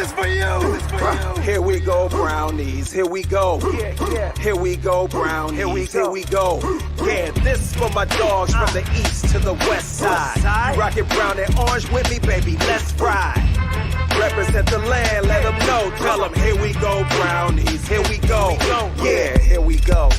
is for you. This is for you. Here we go, brownies. Here we go. Yeah. Here we go, brownies. Here we go. Yeah, this for my dogs from the east to the west side. Rocket brown and orange with me, baby. Let's ride. Represent the land, let them know. Tell them, here we go, brownies. Here we go. Yeah, here we go.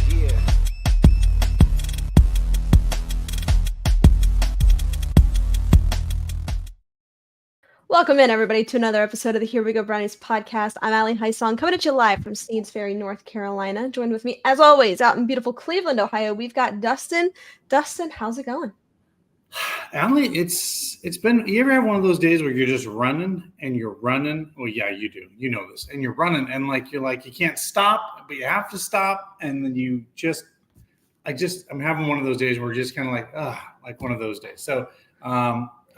Welcome in, everybody, to another episode of the Here We Go Brownies podcast. I'm Allie Hysong, coming at you live from Steens Ferry, North Carolina. Joined with me, as always, out in beautiful Cleveland, Ohio, we've got Dustin. Dustin, how's it going? Allie, it's been, you ever have one of those days where you're just running and you're running? Well, yeah, you do. You know this. And you're running and you can't stop, but you have to stop. And then I'm having one of those days where just kind of like one of those days. So,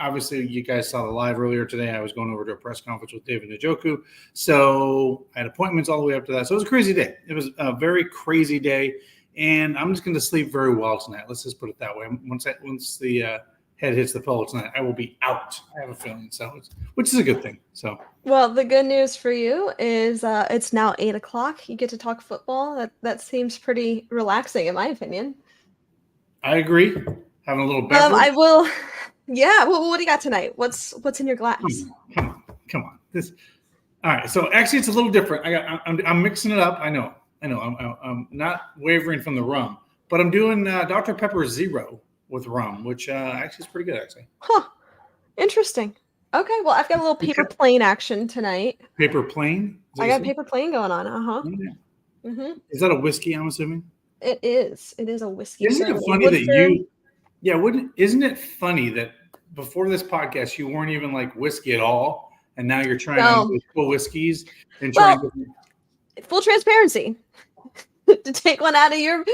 obviously, you guys saw the live earlier today. I was going over to a press conference with David Njoku. So I had appointments all the way up to that. So it was a crazy day. It was a very crazy day. And I'm just going to sleep very well tonight. Let's just put it that way. Once the head hits the pillow tonight, I will be out. I have a feeling. Which is a good thing. So. Well, the good news for you is it's now 8 o'clock. You get to talk football. That seems pretty relaxing, in my opinion. I agree. Having a little beverage. I will. Yeah. Well, what do you got tonight? What's in your glass? Come on. All right. So actually, it's a little different. I'm mixing it up. I know. I'm not wavering from the rum, but I'm doing Dr. Pepper Zero with rum, which actually is pretty good. Actually. Huh. Interesting. Okay. Well, I've got a little paper plane action tonight. Paper plane. I got paper plane going on. Yeah. Mm-hmm. Is that a whiskey? I'm assuming. It is. It is a whiskey. Isn't it funny that you? Yeah. Isn't it funny that before this podcast, you weren't even like whiskey at all, and now you're trying to do full whiskeys and trying to full transparency to take one out of your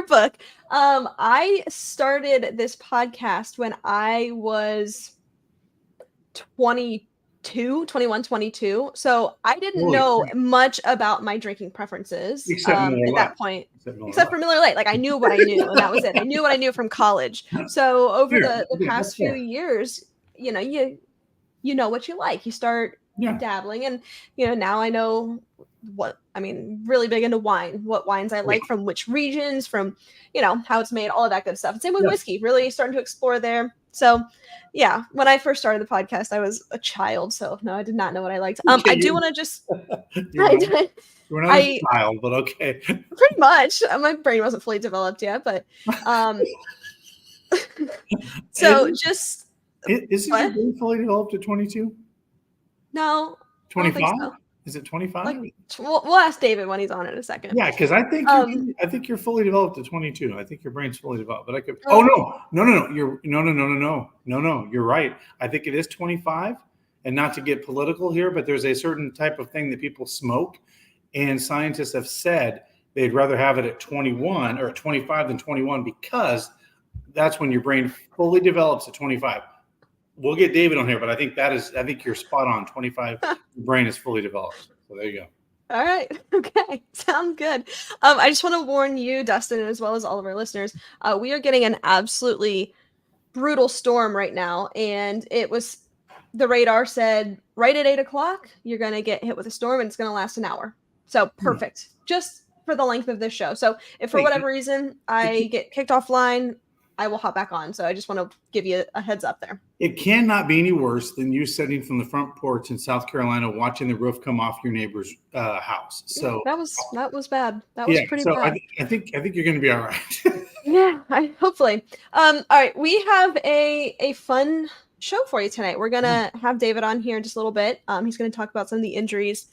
book. I started this podcast when I was 21, 22. So I didn't know much about my drinking preferences at that point, except for Miller Lite. Like I knew what I knew, and that was it. I knew what I knew from college. So over the past few years, you know what you like. You start dabbling, and now I know really big into wine, what wines I like from which regions, from how it's made, all of that good stuff. And same with whiskey, really starting to explore there. So yeah, when I first started the podcast, I was a child, so no, I did not know what I liked. I do want to just you're not a child, but okay. Pretty much. My brain wasn't fully developed yet, but so isn't your brain fully developed at 22? No. 25? Is it 25? We'll ask David when he's on in a second. Yeah, because I think you're fully developed at 22. I think your brain's fully developed. But I could. Oh no. You're right. I think it is 25. And not to get political here, but there's a certain type of thing that people smoke, and scientists have said they'd rather have it at 21 or at 25 than 21 because that's when your brain fully develops at 25. We'll get David on here, but I think you're spot on. 25, your brain is fully developed. So there you go. All right. Okay. Sounds good. I just want to warn you, Dustin, as well as all of our listeners, we are getting an absolutely brutal storm right now. And the radar said right at 8 o'clock, you're going to get hit with a storm and it's going to last an hour. So perfect. Just for the length of this show. So if for whatever reason I get kicked offline, I will hop back on. So I just want to give you a heads up there. It cannot be any worse than you sitting from the front porch in South Carolina watching the roof come off your neighbor's house. So that was bad. That was pretty bad. I think you're going to be all right. Yeah, hopefully. All right, we have a fun show for you tonight. We're gonna have David on here in just a little bit. He's going to talk about some of the injuries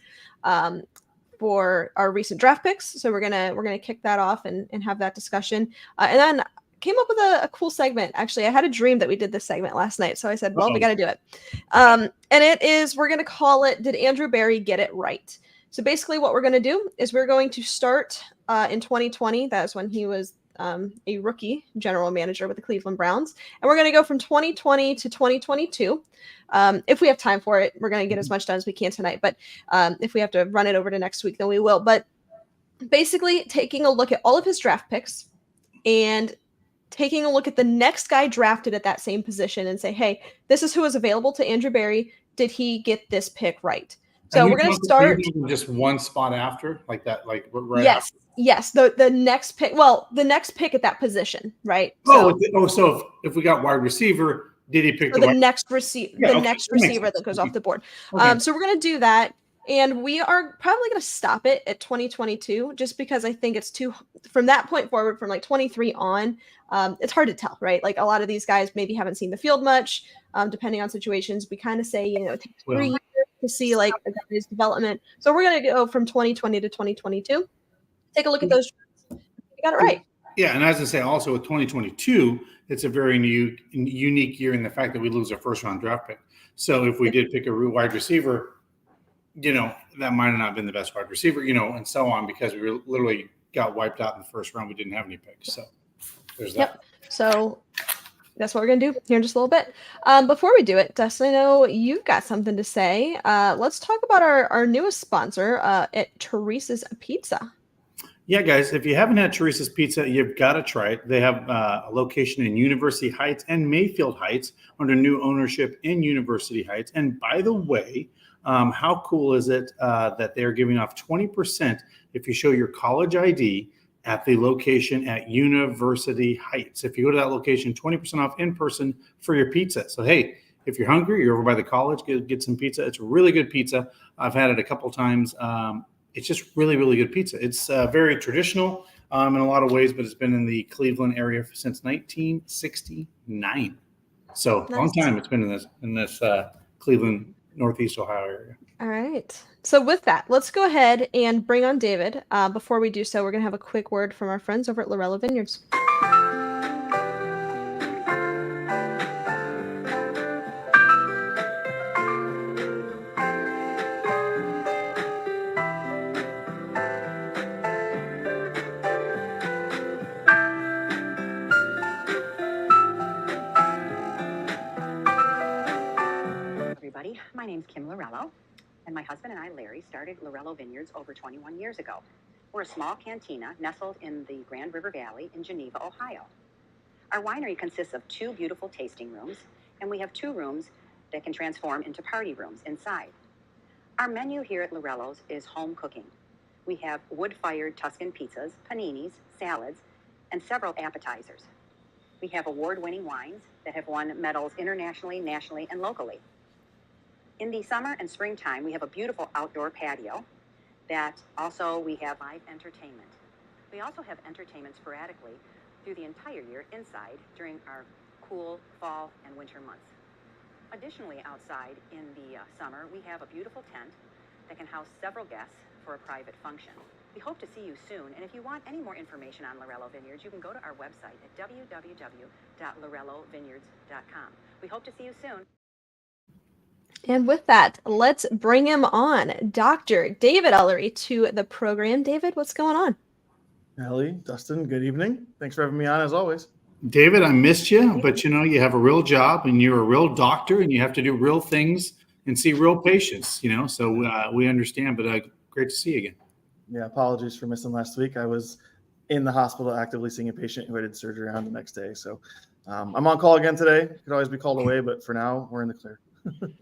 for our recent draft picks. So we're gonna kick that off and have that discussion, and then came up with a cool segment. Actually, I had a dream that we did this segment last night. So I said, well, we got to do it. And it is, we're going to call it, Did Andrew Berry Get It Right? So basically what we're going to do is we're going to start in 2020. That is when he was a rookie general manager with the Cleveland Browns. And we're going to go from 2020 to 2022. If we have time for it, we're going to get as much done as we can tonight. But if we have to run it over to next week, then we will. But basically taking a look at all of his draft picks and taking a look at the next guy drafted at that same position and say, hey, this is who is available to Andrew Berry. Did he get this pick right? So we're going to start just one spot after, like that, like right yes, after. yes. The next pick. Well, the next pick at that position, right? So if we got wide receiver, did he pick the next receiver? Yeah, the okay, next that makes receiver sense. that goes off the board. Okay. So we're going to do that. And we are probably going to stop it at 2022 just because I think it's too, from that point forward, from like 23 on, it's hard to tell, right? Like a lot of these guys maybe haven't seen the field much, depending on situations. We kind of say, it takes 3 years to see like a guy's development. So we're going to go from 2020 to 2022. Take a look at those. You got it right. Yeah, and as I say, also with 2022, it's a very unique year in the fact that we lose our first round draft pick. So if we did pick a wide receiver, that might have not been the best wide receiver, and so on, because we literally got wiped out in the first round. We didn't have any picks. So there's that. Yep. So that's what we're going to do here in just a little bit. Before we do it, Dustin, I know you've got something to say. Let's talk about our newest sponsor at Teresa's Pizza. Yeah, guys, if you haven't had Teresa's Pizza, you've got to try it. They have a location in University Heights and Mayfield Heights under new ownership in University Heights. And by the way, how cool is it that they're giving off 20% if you show your college ID at the location at University Heights? If you go to that location, 20% off in person for your pizza. So, hey, if you're hungry, you're over by the college, get some pizza. It's really good pizza. I've had it a couple times. It's just really, really good pizza. It's very traditional in a lot of ways, but it's been in the Cleveland area since 1969. So nice. Long time it's been in this Cleveland, Northeast Ohio area. All right. So with that, let's go ahead and bring on David. Before we do so, we're going to have a quick word from our friends over at Lorello Vineyards. My name's Kim Lorello, and my husband and I, Larry, started Lorello Vineyards over 21 years ago. We're a small cantina nestled in the Grand River Valley in Geneva, Ohio. Our winery consists of 2 beautiful tasting rooms, and we have 2 rooms that can transform into party rooms inside. Our menu here at Lorello's is home cooking. We have wood-fired Tuscan pizzas, paninis, salads, and several appetizers. We have award-winning wines that have won medals internationally, nationally, and locally. In the summer and springtime, we have a beautiful outdoor patio that also we have live entertainment. We also have entertainment sporadically through the entire year inside during our cool fall and winter months. Additionally, outside in the summer, we have a beautiful tent that can house several guests for a private function. We hope to see you soon, and if you want any more information on Lorello Vineyards, you can go to our website at www.lorellovineyards.com. We hope to see you soon. And with that, let's bring him on, Dr. David Ellery, to the program. David, what's going on? Ellie, Dustin, good evening. Thanks for having me on, as always. David, I missed you, but you have a real job and you're a real doctor and you have to do real things and see real patients, so we understand, but great to see you again. Yeah, apologies for missing last week. I was in the hospital actively seeing a patient who had surgery on the next day. So I'm on call again today. Could always be called away, but for now, we're in the clear.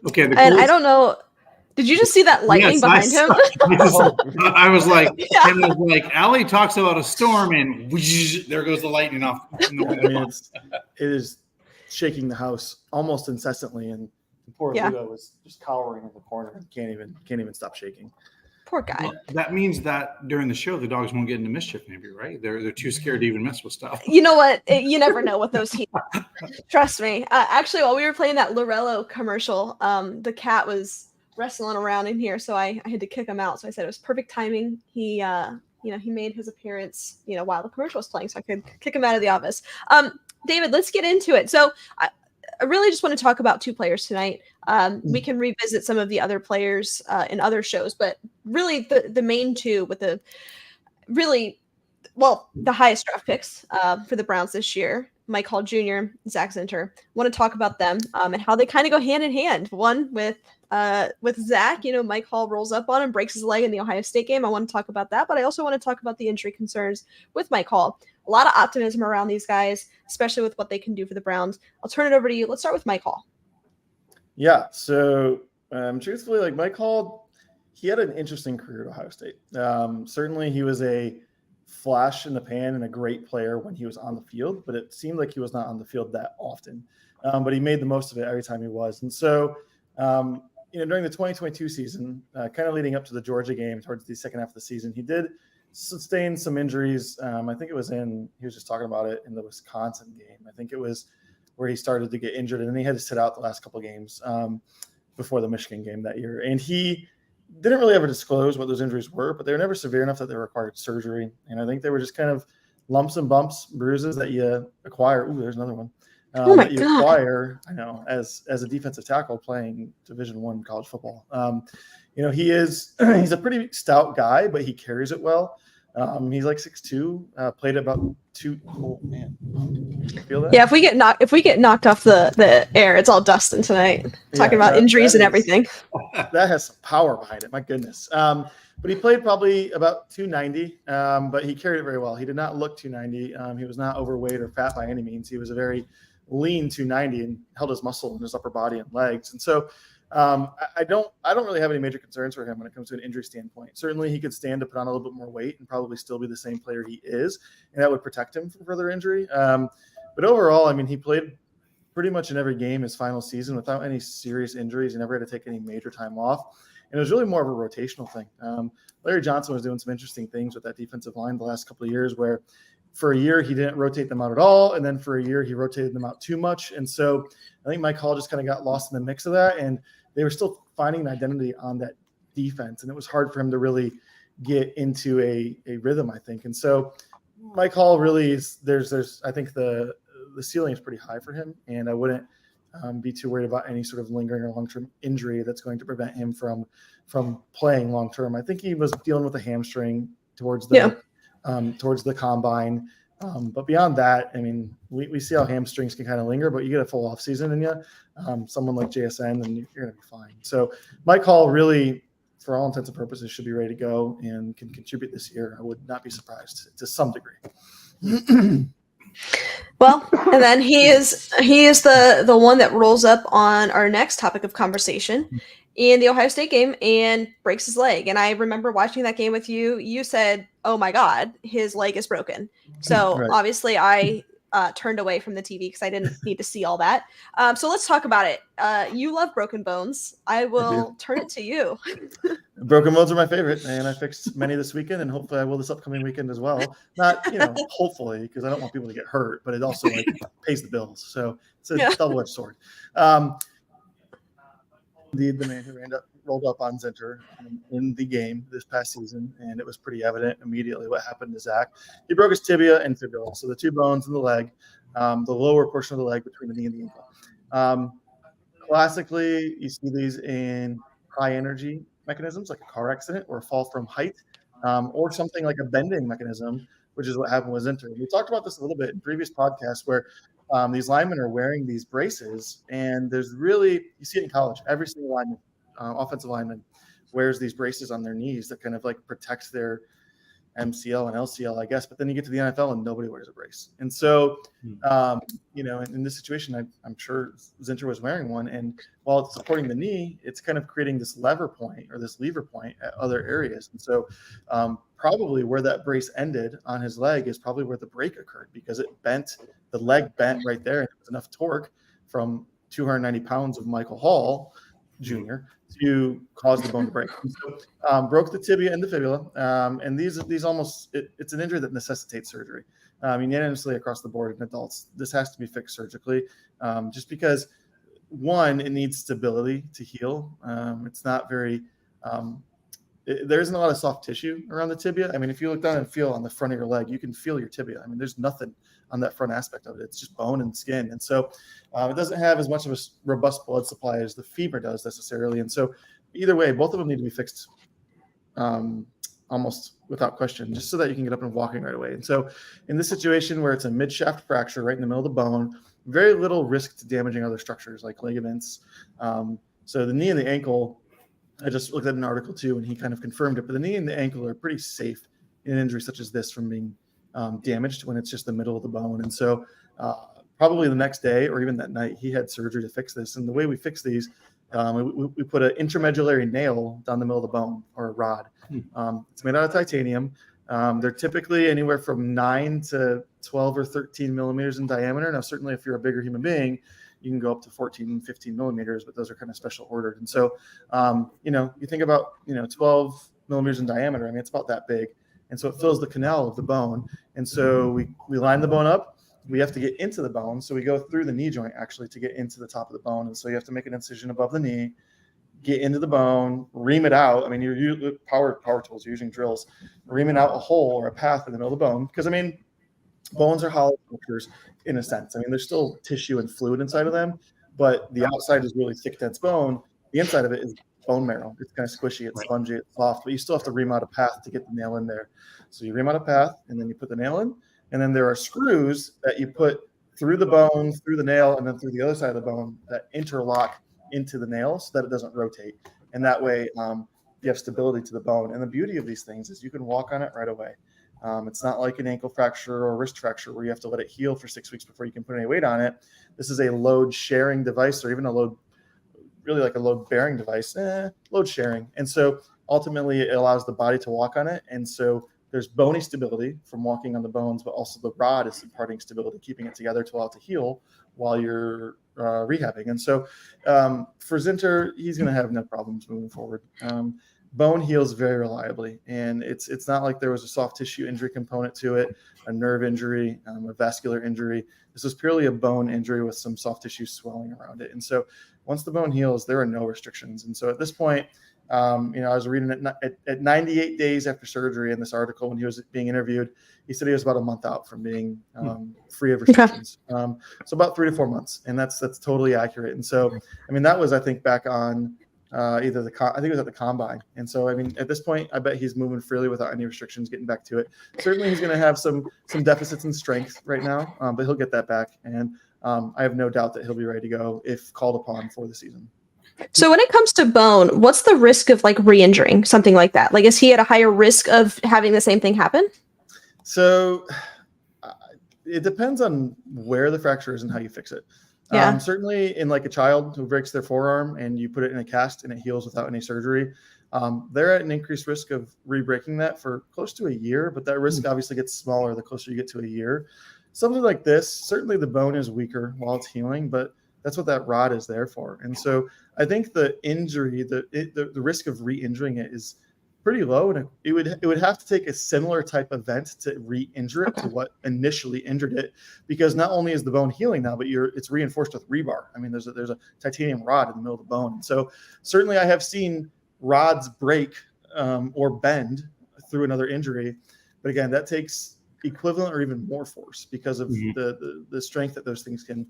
Okay. And I don't know. Did you just see that lightning behind him? I was like, Allie talks about a storm, and whoosh, there goes the lightning off. It is shaking the house almost incessantly, and poor Ludo was just cowering in the corner and can't even stop shaking. Poor guy. Well, that means that during the show, the dogs won't get into mischief, maybe, right? They're too scared to even mess with stuff. You know what? You never know what those heat. Trust me. Actually, while we were playing that Lorello commercial, the cat was wrestling around in here, so I had to kick him out. So I said it was perfect timing. He made his appearance, while the commercial was playing, so I could kick him out of the office. David, let's get into it. So I really just want to talk about 2 players tonight. We can revisit some of the other players in other shows, but really the main 2 with the highest draft picks for the Browns this year, Mike Hall Jr., Zach Zinter. Want to talk about them and how they kind of go hand in hand. One with Zach, Mike Hall rolls up on him, breaks his leg in the Ohio State game. I want to talk about that, but I also want to talk about the injury concerns with Mike Hall. A lot of optimism around these guys, especially with what they can do for the Browns. I'll turn it over to you. Let's start with Mike Hall. Yeah. So truthfully, Mike Hall, he had an interesting career at Ohio State. Certainly he was a flash in the pan and a great player when he was on the field, but it seemed like he was not on the field that often. But he made the most of it every time he was. And so, during the 2022 season, kind of leading up to the Georgia game towards the second half of the season, he did sustain some injuries. I think it was he was just talking about it in the Wisconsin game. I think it was where he started to get injured, and then he had to sit out the last couple of games before the Michigan game that year. And he didn't really ever disclose what those injuries were, but they were never severe enough that they required surgery. And I think they were just kind of lumps and bumps, bruises that you acquire. Ooh, there's another one. Oh my that you God. acquire, as a defensive tackle playing Division I college football. He's a pretty stout guy, but he carries it well. He's like 6'2", played about 2. Oh man, you feel that? Yeah, if we get knocked off the air, it's all Dustin tonight. Talking about injuries and everything. That has some power behind it. My goodness. But he played probably about 290, but he carried it very well. He did not look 290. He was not overweight or fat by any means. He was a very lean 290 and held his muscle in his upper body and legs. And so I don't really have any major concerns for him when it comes to an injury standpoint. Certainly he could stand to put on a little bit more weight and probably still be the same player he is, and that would protect him from further injury. But overall, I mean, he played pretty much in every game his final season without any serious injuries. He never had to take any major time off. And it was really more of a rotational thing. Larry Johnson was doing some interesting things with that defensive line the last couple of years where for a year he didn't rotate them out at all. And then for a year he rotated them out too much. And so I think Mike Hall just kind of got lost in the mix of that. And they were still finding an identity on that defense. And it was hard for him to really get into a rhythm, I think. And so Mike Hall really is I think the ceiling is pretty high for him. And I wouldn't be too worried about any sort of lingering or long-term injury that's going to prevent him from playing long-term. I think he was dealing with a hamstring towards the combine. But beyond that, I mean, we see how hamstrings can kind of linger, but you get a full off season in you, someone like JSN, and you're going to be fine. So Mike Hall really, for all intents and purposes, should be ready to go and can contribute this year. I would not be surprised to some degree. Well, and then he is the one that rolls up on our next topic of conversation in the Ohio State game and breaks his leg. And I remember watching that game with you. You said, "Oh my God, his leg is broken." So Right. Obviously I turned away from the TV because I didn't need to see all that. So let's talk about it. You love broken bones. I will turn it to you. Broken bones are my favorite, and I fixed many this weekend, and hopefully I will this upcoming weekend as well. Not, hopefully, because I don't want people to get hurt, but it also pays the bills. So it's a double-edged sword. Indeed, the man who rolled up on Zinter in the game this past season, and it was pretty evident immediately what happened to Zach. He broke his tibia and fibula, so the two bones in the leg, the lower portion of the leg between the knee and the ankle. Classically, you see these in high-energy mechanisms like a car accident or a fall from height, or something like a bending mechanism, which is what happened with Zinter. We talked about this a little bit in previous podcasts where these linemen are wearing these braces, and you see it in college. Every single lineman, offensive lineman, wears these braces on their knees that kind of like protect their MCL and LCL, I guess. But then you get to the NFL and nobody wears a brace. And so, in this situation, I'm sure Zinter was wearing one. And while it's supporting the knee, it's kind of creating this lever point or this lever point at other areas. And so probably where that brace ended on his leg is probably where the break occurred, because the leg bent right there. And it was enough torque from 290 pounds of Michael Hall Jr. to cause the bone to break. So, broke the tibia and the fibula. And these almost, it's an injury that necessitates surgery. Unanimously across the board in adults, this has to be fixed surgically, just because, one, it needs stability to heal. It's not very, there isn't a lot of soft tissue around the tibia. I mean, if you look down and feel on the front of your leg, you can feel your tibia. I mean, there's nothing on that front aspect of it. It's just bone and skin. And so it doesn't have as much of a robust blood supply as the femur does necessarily. And so either way, both of them need to be fixed almost without question, just so that you can get up and walking right away. And so in this situation where it's a mid-shaft fracture right in the middle of the bone, very little risk to damaging other structures like ligaments. So the knee and the ankle, I just looked at an article too, and he kind of confirmed it, but the knee and the ankle are pretty safe in an injury such as this from being damaged when it's just the middle of the bone. And so probably the next day or even that night, he had surgery to fix this. And the way we fix these, We put an intramedullary nail down the middle of the bone, or a rod. It's made out of titanium. They're typically anywhere from 9 to 12 or 13 millimeters in diameter. Now, certainly if you're a bigger human being, you can go up to 14, 15 millimeters, but those are kind of special ordered. And so, you think about, 12 millimeters in diameter. I mean, it's about that big. And so it fills the canal of the bone. And so we line the bone up. We have to get into the bone. So we go through the knee joint actually to get into the top of the bone. And so you have to make an incision above the knee, get into the bone, ream it out. I mean, you're using power tools, you're using drills, reaming out a hole or a path in the middle of the bone. Because, I mean, bones are hollow structures in a sense. I mean, there's still tissue and fluid inside of them, but the outside is really thick, dense bone. The inside of it is bone marrow. It's kind of squishy, it's spongy, it's soft, but you still have to ream out a path to get the nail in there. So you ream out a path, and then you put the nail in. And then there are screws that you put through the bone, through the nail, and then through the other side of the bone that interlock into the nail so that it doesn't rotate. And that way you have stability to the bone. And the beauty of these things is you can walk on it right away. It's not like an ankle fracture or a wrist fracture where you have to let it heal for 6 weeks before you can put any weight on it. This is a load sharing device, or even a load bearing device, load sharing. And so ultimately it allows the body to walk on it. And so there's bony stability from walking on the bones, but also the rod is imparting stability, keeping it together to allow it to heal while you're rehabbing. And so for Zinter, he's going to have no problems moving forward. Bone heals very reliably, and it's not like there was a soft tissue injury component to it, a nerve injury, a vascular injury. This was purely a bone injury with some soft tissue swelling around it. And so once the bone heals, there are no restrictions. And so at this point, I was reading it at 98 days after surgery in this article when he was being interviewed. He said he was about a month out from being free of restrictions. So about 3 to 4 months, and that's totally accurate. And so, I mean, that was, I think, back on I think it was at the combine. And so, I mean, at this point, I bet he's moving freely without any restrictions, getting back to it. Certainly, he's going to have some deficits in strength right now, but he'll get that back. And I have no doubt that he'll be ready to go if called upon for the season. So when it comes to bone, what's the risk of like re-injuring something like that? Like, is he at a higher risk of having the same thing happen? So it depends on where the fracture is and how you fix it. Yeah. Certainly in like a child who breaks their forearm and you put it in a cast and it heals without any surgery, they're at an increased risk of re-breaking that for close to a year, but that risk obviously gets smaller the closer you get to a year. Something like this, certainly the bone is weaker while it's healing, but that's what that rod is there for. And so I think the injury, the risk of re-injuring it is pretty low, and it would have to take a similar type event to re-injure it to what initially injured it, because not only is the bone healing now, but it's reinforced with rebar. I mean, there's a titanium rod in the middle of the bone. And so certainly I have seen rods break or bend through another injury, but again, that takes equivalent or even more force because of the strength that those things can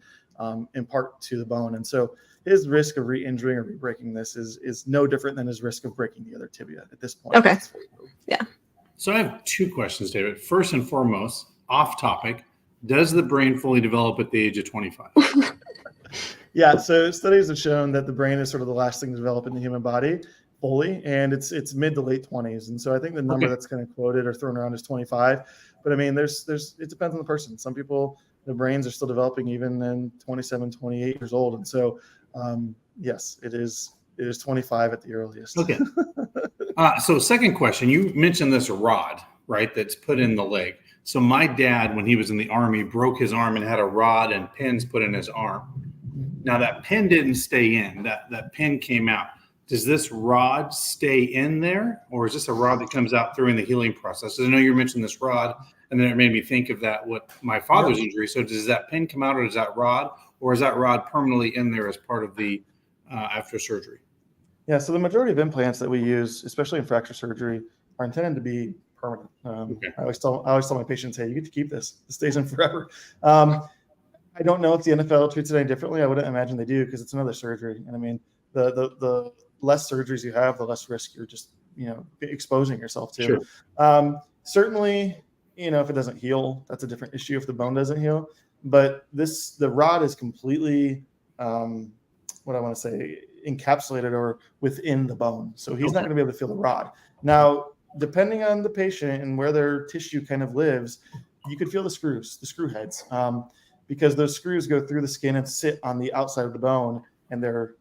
impart to the bone. And so his risk of re-injuring or re-breaking this is no different than his risk of breaking the other tibia at this point. Okay. Yeah. So I have 2 questions, David. First and foremost, off topic, does the brain fully develop at the age of 25? Yeah, so studies have shown that the brain is sort of the last thing to develop in the human body fully, and it's mid to late 20s. And so I think the number that's kind of quoted or thrown around is 25. But I mean, it depends on the person. Some people, their brains are still developing even in 27, 28 years old. And so, yes, it is 25 at the earliest. Okay. So second question, you mentioned this rod, right, that's put in the leg. So my dad, when he was in the Army, broke his arm and had a rod and pins put in his arm. Now that pin didn't stay in, that pin came out. Does this rod stay in there, or is this a rod that comes out during the healing process? I know you mentioned this rod, and then it made me think of what my father's injury. So does that pin come out, or is that rod permanently in there as part of the after surgery? Yeah, so the majority of implants that we use, especially in fracture surgery, are intended to be permanent. I always tell my patients, hey, you get to keep this. It stays in forever. I don't know if the NFL treats it any differently. I wouldn't imagine they do, because it's another surgery. And I mean, the less surgeries you have, the less risk you're just, exposing yourself to. Sure. Certainly, if it doesn't heal, that's a different issue if the bone doesn't heal. But the rod is completely, encapsulated or within the bone. So he's not going to be able to feel the rod. Now, depending on the patient and where their tissue kind of lives, you could feel the screw heads, because those screws go through the skin and sit on the outside of the bone, and they're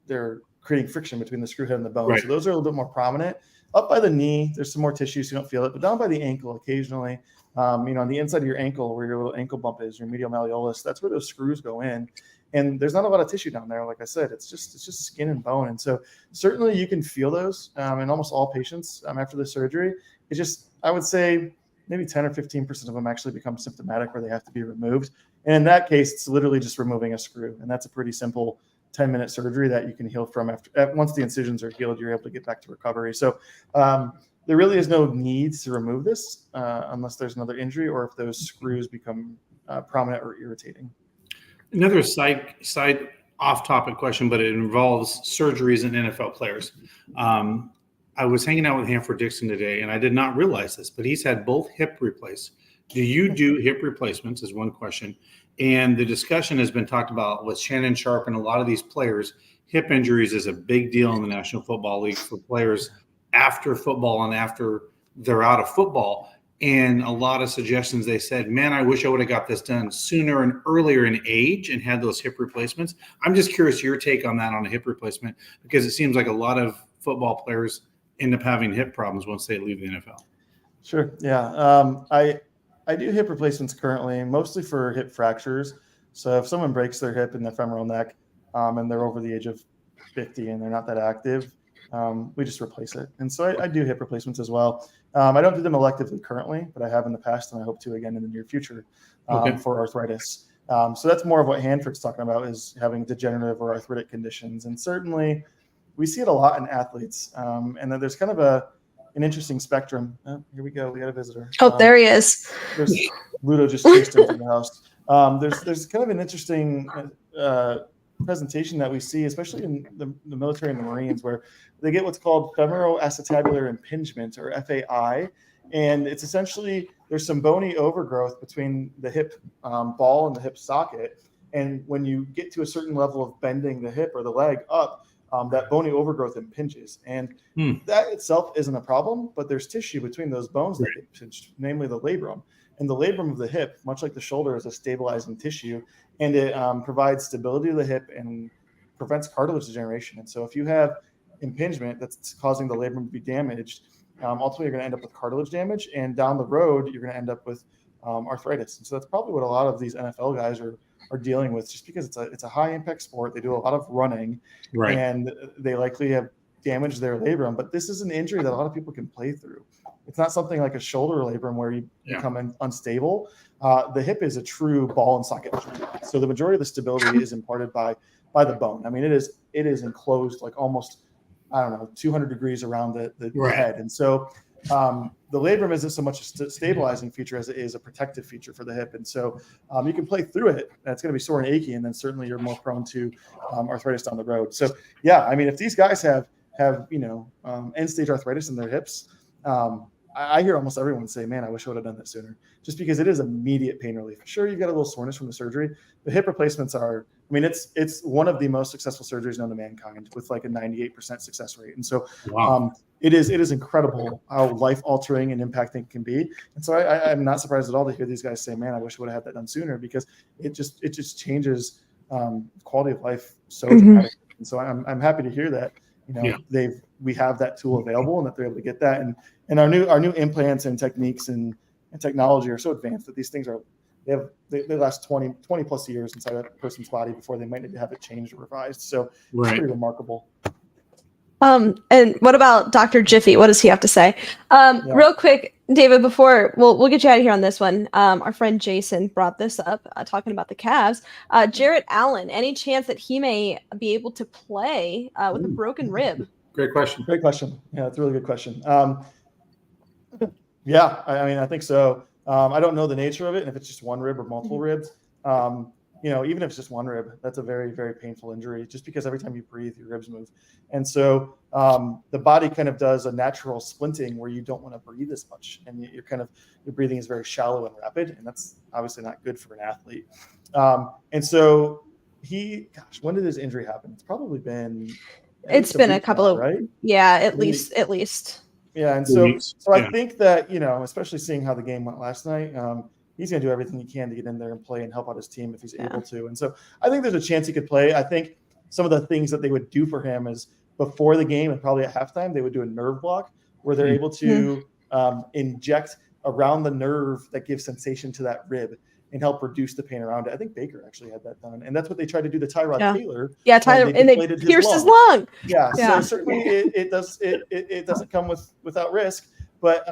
they're creating friction between the screw head and the bone. Right. So those are a little bit more prominent. Up by the knee, there's some more tissue, so you don't feel it. But down by the ankle, occasionally, on the inside of your ankle, where your little ankle bump is, your medial malleolus, that's where those screws go in. And there's not a lot of tissue down there. Like I said, it's just skin and bone. And so certainly you can feel those in almost all patients after the surgery. It's just, I would say maybe 10 or 15% of them actually become symptomatic where they have to be removed. And in that case, it's literally just removing a screw. And that's a pretty simple 10-minute surgery that you can heal from once the incisions are healed, you're able to get back to recovery. So there really is no need to remove this unless there's another injury or if those screws become prominent or irritating. Another side off-topic question, but it involves surgeries in NFL players. I was hanging out with Hanford Dixon today, and I did not realize this, but he's had both hip replaced. Do you do hip replacements is one question. And the discussion has been talked about with Shannon Sharp and a lot of these players. Hip injuries is a big deal in the National Football League for players after football and after they're out of football. And a lot of suggestions, they said, man, I wish I would have got this done sooner and earlier in age and had those hip replacements. I'm just curious your take on that on a hip replacement, because it seems like a lot of football players end up having hip problems once they leave the NFL. Sure. Yeah. I do hip replacements currently, mostly for hip fractures. So if someone breaks their hip in the femoral neck and they're over the age of 50 and they're not that active, we just replace it. And so I do hip replacements as well. I don't do them electively currently, but I have in the past, and I hope to again in the near future for arthritis. So that's more of what Hanford's talking about, is having degenerative or arthritic conditions. And certainly we see it a lot in athletes. And then there's kind of an interesting spectrum. Oh, here we go. We got a visitor. Oh, there he is. Ludo just chased into the house. There's kind of an interesting presentation that we see, especially in the military and the Marines, where they get what's called femoroacetabular impingement, or FAI. And it's essentially, there's some bony overgrowth between the hip ball and the hip socket. And when you get to a certain level of bending the hip or the leg up, that bony overgrowth impinges. And that itself isn't a problem, but there's tissue between those bones that get pinched, namely the labrum. And the labrum of the hip, much like the shoulder, is a stabilizing tissue, and it provides stability to the hip and prevents cartilage degeneration. And so if you have impingement that's causing the labrum to be damaged, ultimately you're going to end up with cartilage damage, and down the road you're going to end up with arthritis. And so that's probably what a lot of these NFL guys are dealing with, just because it's a high impact sport. They do a lot of running, right, and they likely have damaged their labrum. But this is an injury that a lot of people can play through. It's not something like a shoulder labrum where you become unstable. The hip is a true ball and socket injury. So the majority of the stability is imparted by the bone. I mean, it is enclosed like almost, 200 degrees around the head. And so the labrum isn't so much a stabilizing feature as it is a protective feature for the hip. And so you can play through it. It's going to be sore and achy, and then certainly you're more prone to arthritis down the road. So yeah, I mean, if these guys have end stage arthritis in their hips, I hear almost everyone say, man, I wish I would have done that sooner, just because it is immediate pain relief. Sure, you've got a little soreness from the surgery. The hip replacements are, it's one of the most successful surgeries known to mankind, with like a 98% success rate. And so it is incredible how life altering and impacting it can be. And so I'm not surprised at all to hear these guys say, man, I wish I would have had that done sooner, because it just changes quality of life so dramatically. And so I'm happy to hear that, we have that tool available and that they're able to get that. And our new implants and techniques and technology are so advanced that these things they last 20 plus years inside a person's body before they might need to have it changed or revised. So it's pretty remarkable. And what about Dr. Jiffy? What does he have to say? Real quick, David, before we'll get you out of here on this one. Our friend Jason brought this up, talking about the Cavs. Jarrett Allen, any chance that he may be able to play with a broken rib? Great question. Yeah, it's a really good question. I think so. I don't know the nature of it, and if it's just one rib or multiple ribs. Even if it's just one rib, that's a very, very painful injury, just because every time you breathe, your ribs move. And so the body kind of does a natural splinting where you don't want to breathe as much, and your breathing is very shallow and rapid, and that's obviously not good for an athlete. And so when did his injury happen? It's probably been a couple of, right? Yeah, at least. Yeah. And so I think that, especially seeing how the game went last night, he's going to do everything he can to get in there and play and help out his team if he's able to. And so I think there's a chance he could play. I think some of the things that they would do for him is before the game and probably at halftime, they would do a nerve block where they're able to inject around the nerve that gives sensation to that rib and help reduce the pain around it. I think Baker actually had that done. And that's what they tried to do to Tyrod Taylor. Yeah, Tyler, and they pierced his lung. Yeah, so certainly it doesn't come without risk, but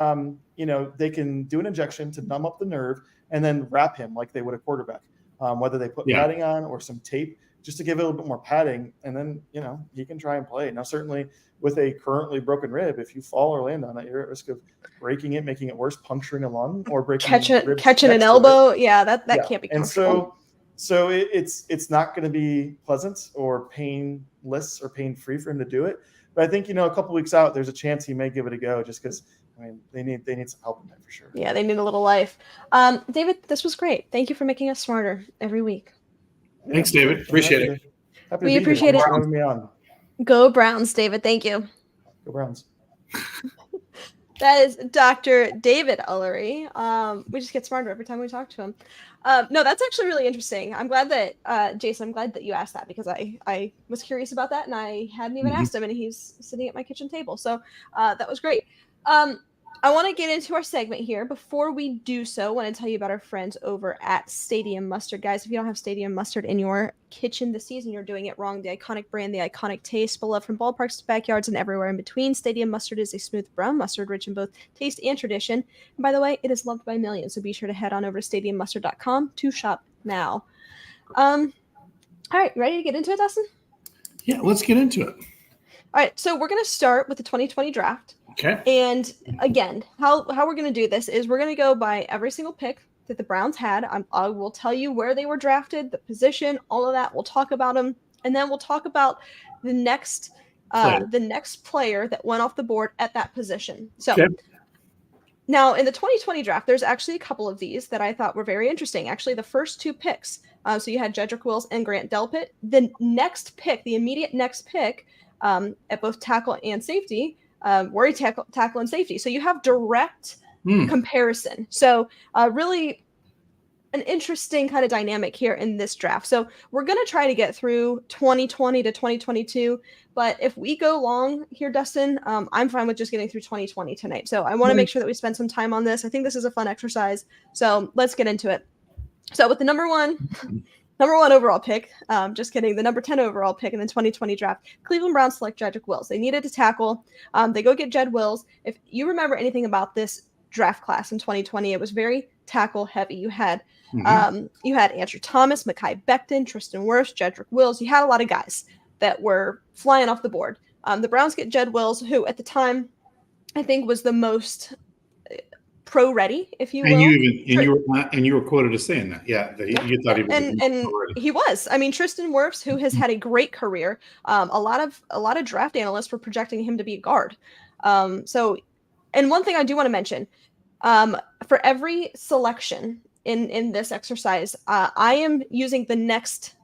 they can do an injection to numb up the nerve and then wrap him like they would a quarterback, whether they put padding on or some tape just to give it a little bit more padding, and then he can try and play. Now, certainly with a currently broken rib, if you fall or land on it, you're at risk of breaking it, making it worse, puncturing a lung, or breaking catching an elbow. Yeah, that can't be comfortable. And so it's not going to be pleasant or painless or pain-free for him to do it. But I think a couple weeks out, there's a chance he may give it a go, just because they need some help in that for sure. Yeah, they need a little life. David, this was great. Thank you for making us smarter every week. Thanks, David. Appreciate it. We appreciate it. Having me on. Go Browns, David. Thank you. Go Browns. That is Dr. David Ullery. We just get smarter every time we talk to him. No, that's actually really interesting. I'm glad that, Jason, I'm glad that you asked that, because I was curious about that and I hadn't even asked him, and he's sitting at my kitchen table. So that was great. I want to get into our segment here. Before we do so, I want to tell you about our friends over at Stadium Mustard. Guys, if you don't have Stadium Mustard in your kitchen this season, you're doing it wrong. The iconic brand, the iconic taste, beloved from ballparks to backyards and everywhere in between. Stadium Mustard is a smooth brown mustard rich in both taste and tradition. And by the way, it is loved by millions, so be sure to head on over to stadiummustard.com to shop now. All right, ready to get into it, Dustin? Yeah, let's get into it. All right, so we're going to start with the 2020 draft. Okay. And again, how we're going to do this is we're going to go by every single pick that the Browns had. I will tell you where they were drafted, the position, all of that. We'll talk about them, and then we'll talk about the next player that went off the board at that position. So now in the 2020 draft, there's actually a couple of these that I thought were very interesting. Actually, the first two picks. So you had Jedrick Wills and Grant Delpit. The next pick, the immediate next pick, at both tackle and safety. Worry tackle and safety. So you have direct comparison. So really an interesting kind of dynamic here in this draft. So we're going to try to get through 2020 to 2022. But if we go long here, Dustin, I'm fine with just getting through 2020 tonight. So I want to make sure that we spend some time on this. I think this is a fun exercise. So let's get into it. So with the number one overall pick, just kidding, the number 10 overall pick in the 2020 draft, Cleveland Browns select Jedrick Wills. They needed to tackle. They go get Jed Wills. If you remember anything about this draft class in 2020, it was very tackle heavy. You had Andrew Thomas, Mekhi Becton, Tristan Wirfs, Jedrick Wills. You had a lot of guys that were flying off the board. The Browns get Jed Wills, who at the time I think was the most pro ready, if you will. And you were quoted as saying that. Yeah, you thought he was. And he was. I mean, Tristan Wirfs, who has had a great career. A lot of draft analysts were projecting him to be a guard. And one thing I do want to mention, for every selection in this exercise, I am using the next.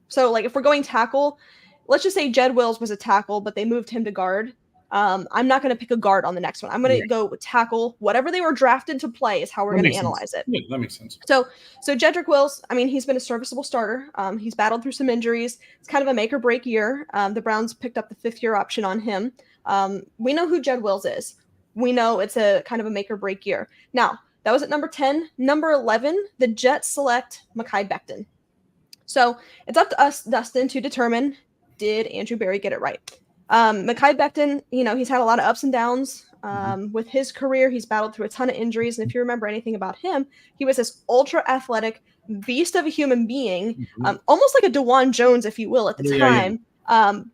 So like if we're going tackle, let's just say Jed Wills was a tackle, but they moved him to guard. I'm not going to pick a guard on the next one. I'm going to go tackle. Whatever they were drafted to play is how we're going to analyze it. Yeah, that makes sense. So Jedrick Wills, I mean, he's been a serviceable starter. He's battled through some injuries. It's kind of a make or break year. The Browns picked up the 5th-year option on him. We know who Jed Wills is. We know it's a kind of a make or break year. Now, that was at number 10. Number 11, the Jets select Mekhi Becton. So it's up to us, Dustin, to determine, did Andrew Berry get it right? Mekhi Becton, he's had a lot of ups and downs with his career. He's battled through a ton of injuries. And if you remember anything about him, he was this ultra athletic beast of a human being, almost like a DeJuan Jones, if you will, at the time,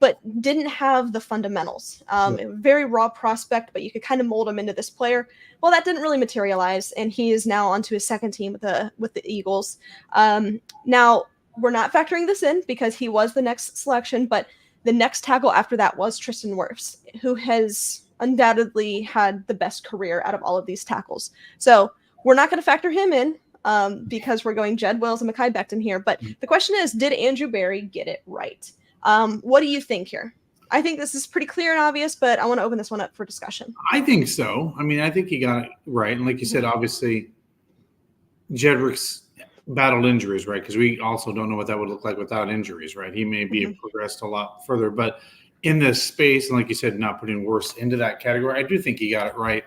but didn't have the fundamentals. Very raw prospect, but you could kind of mold him into this player. Well, that didn't really materialize, and he is now onto his second team with the Eagles. Now, we're not factoring this in because he was the next selection, but the next tackle after that was Tristan Wirfs, who has undoubtedly had the best career out of all of these tackles. So we're not going to factor him in because we're going Jed Wills and Mekhi Becton here. But the question is, did Andrew Berry get it right? What do you think here? I think this is pretty clear and obvious, but I want to open this one up for discussion. I think so. I mean, I think he got it right. And like you said, obviously, Jedrick's battled injuries, right? Because we also don't know what that would look like without injuries, right? He may be progressed a lot further, but in this space, and like you said, not putting worse into that category, I do think he got it right.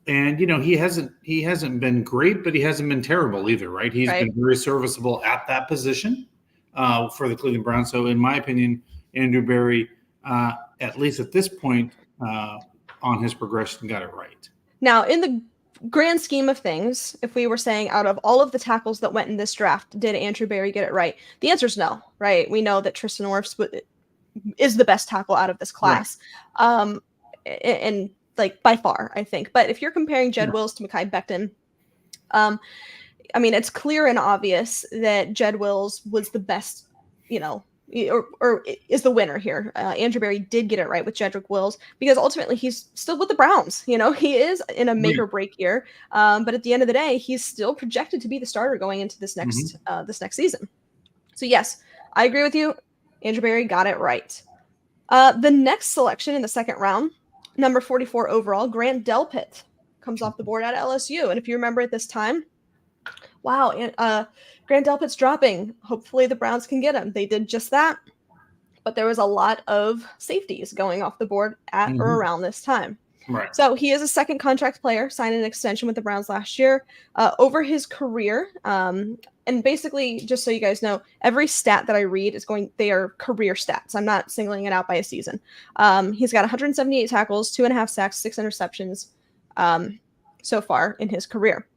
And he hasn't been great, but he hasn't been terrible either, right? He's been very serviceable at that position for the Cleveland Browns. So, in my opinion, Andrew Berry, at least at this point, on his progression, got it right. Now, in the grand scheme of things, if we were saying out of all of the tackles that went in this draft, did Andrew Berry get it right? The answer is no, right? We know that Tristan Wirfs is the best tackle out of this class. Right. And like by far, I think. But if you're comparing Jed Wills to Mekhi Becton, I mean, it's clear and obvious that Jed Wills was the best, or is the winner here. Andrew Berry did get it right with Jedrick Wills because ultimately he's still with the Browns. He is in a make or break year. But at the end of the day, he's still projected to be the starter going into this next season. So yes, I agree with you. Andrew Berry got it right. The next selection in the second round, number 44 overall, Grant Delpit comes off the board at LSU. And if you remember at this time, wow, Grant Delpit's dropping. Hopefully the Browns can get him. They did just that. But there was a lot of safeties going off the board at or around this time. Right. So he is a second contract player, signed an extension with the Browns last year. Over his career, and basically, just so you guys know, every stat that I read they are career stats. I'm not singling it out by a season. He's got 178 tackles, 2.5 sacks, 6 interceptions so far in his career.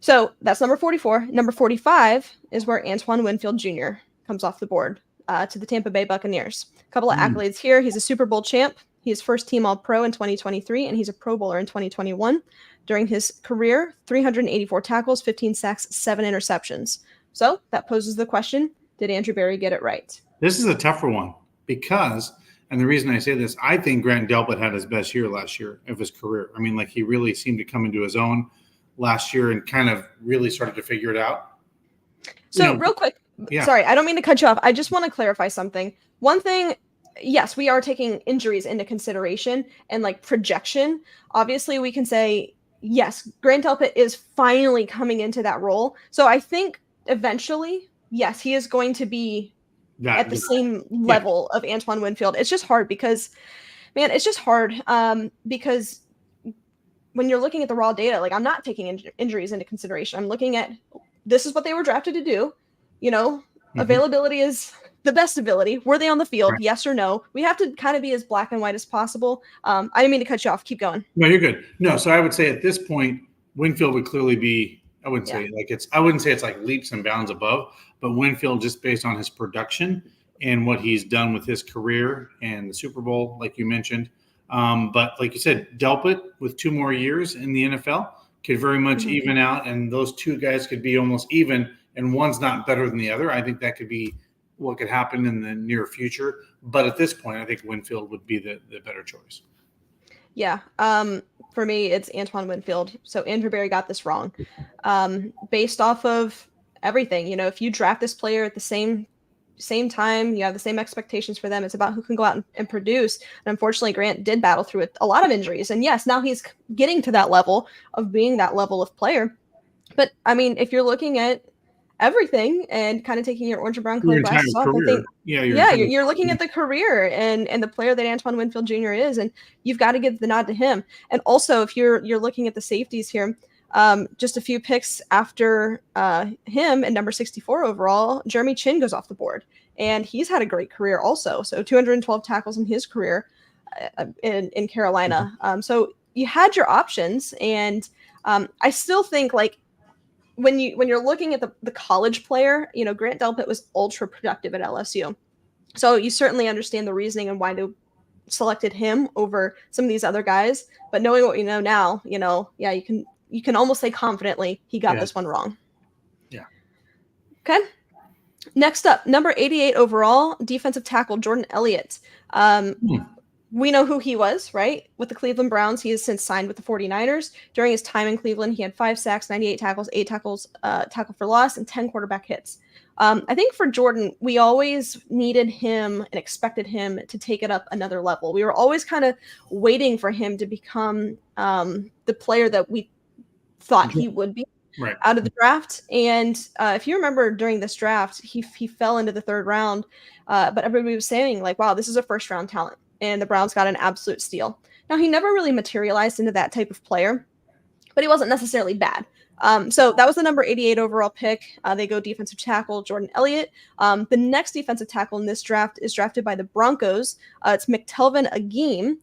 So that's number 44. Number 45 is where Antoine Winfield Jr. comes off the board to the Tampa Bay Buccaneers. A couple of accolades here. He's a Super Bowl champ. He's first team All-Pro in 2023, and he's a Pro Bowler in 2021. During his career, 384 tackles, 15 sacks, 7 interceptions. So that poses the question, did Andrew Berry get it right? This is a tougher one because, and the reason I say this, I think Grant Delpit had his best year last year of his career. I mean, he really seemed to come into his own last year and kind of really started to figure it out. So real quick, sorry, I don't mean to cut you off. I just want to clarify something. One thing, yes, we are taking injuries into consideration and projection. Obviously, we can say, yes, Grant Delpit is finally coming into that role. So I think eventually, yes, he is going to be at the same level of Antoine Winfield. It's just hard because, man, because when you're looking at the raw data, I'm not taking injuries into consideration. I'm looking at this is what they were drafted to do. Availability is the best ability. Were they on the field? Right. Yes or no? We have to kind of be as black and white as possible. I didn't mean to cut you off. Keep going. No, you're good. No, so I would say at this point, Winfield would clearly be, I wouldn't say it's like leaps and bounds above, but Winfield, just based on his production and what he's done with his career and the Super Bowl, like you mentioned. But like you said, Delpit with 2 more years in the NFL could very much even out, and those two guys could be almost even, and one's not better than the other. I think that could be what could happen in the near future. But at this point, I think Winfield would be the better choice. Yeah. For me, it's Antoine Winfield. So Andrew Berry got this wrong. Based off of everything, if you draft this player at the same time, you have the same expectations for them. It's about who can go out and produce. And unfortunately, Grant did battle through a lot of injuries. And yes, now he's getting to that level of being that level of player. But I mean, if you're looking at everything and kind of taking your orange and brown colored glasses off, I think, you're looking at the career and the player that Antoine Winfield Jr. is, and you've got to give the nod to him. And also, if you're looking at the safeties here, just a few picks after him at number 64 overall, Jeremy Chin goes off the board, and he's had a great career also. So 212 tackles in his career in Carolina. So you had your options, and I still think when you're looking at the college player, Grant Delpit was ultra productive at LSU. So you certainly understand the reasoning and why they selected him over some of these other guys. But knowing what you know now, you can almost say confidently he got this one wrong. Yeah. Okay. Next up, number 88 overall, defensive tackle Jordan Elliott. We know who he was, right? With the Cleveland Browns, he has since signed with the 49ers. During his time in Cleveland, he had 5 sacks, 98 tackles, 8 tackles, tackle for loss, and 10 quarterback hits. I think for Jordan, we always needed him and expected him to take it up another level. We were always kind of waiting for him to become the player that we thought he would be. Right. out of the draft. And if you remember during this draft, he fell into the third round, but everybody was saying like, wow, this is a first round talent. And the Browns got an absolute steal. Now, he never really materialized into that type of player, but he wasn't necessarily bad. So that was the number 88 overall pick. They go defensive tackle Jordan Elliott. The next defensive tackle in this draft is drafted by the Broncos. It's McTelvin Agim.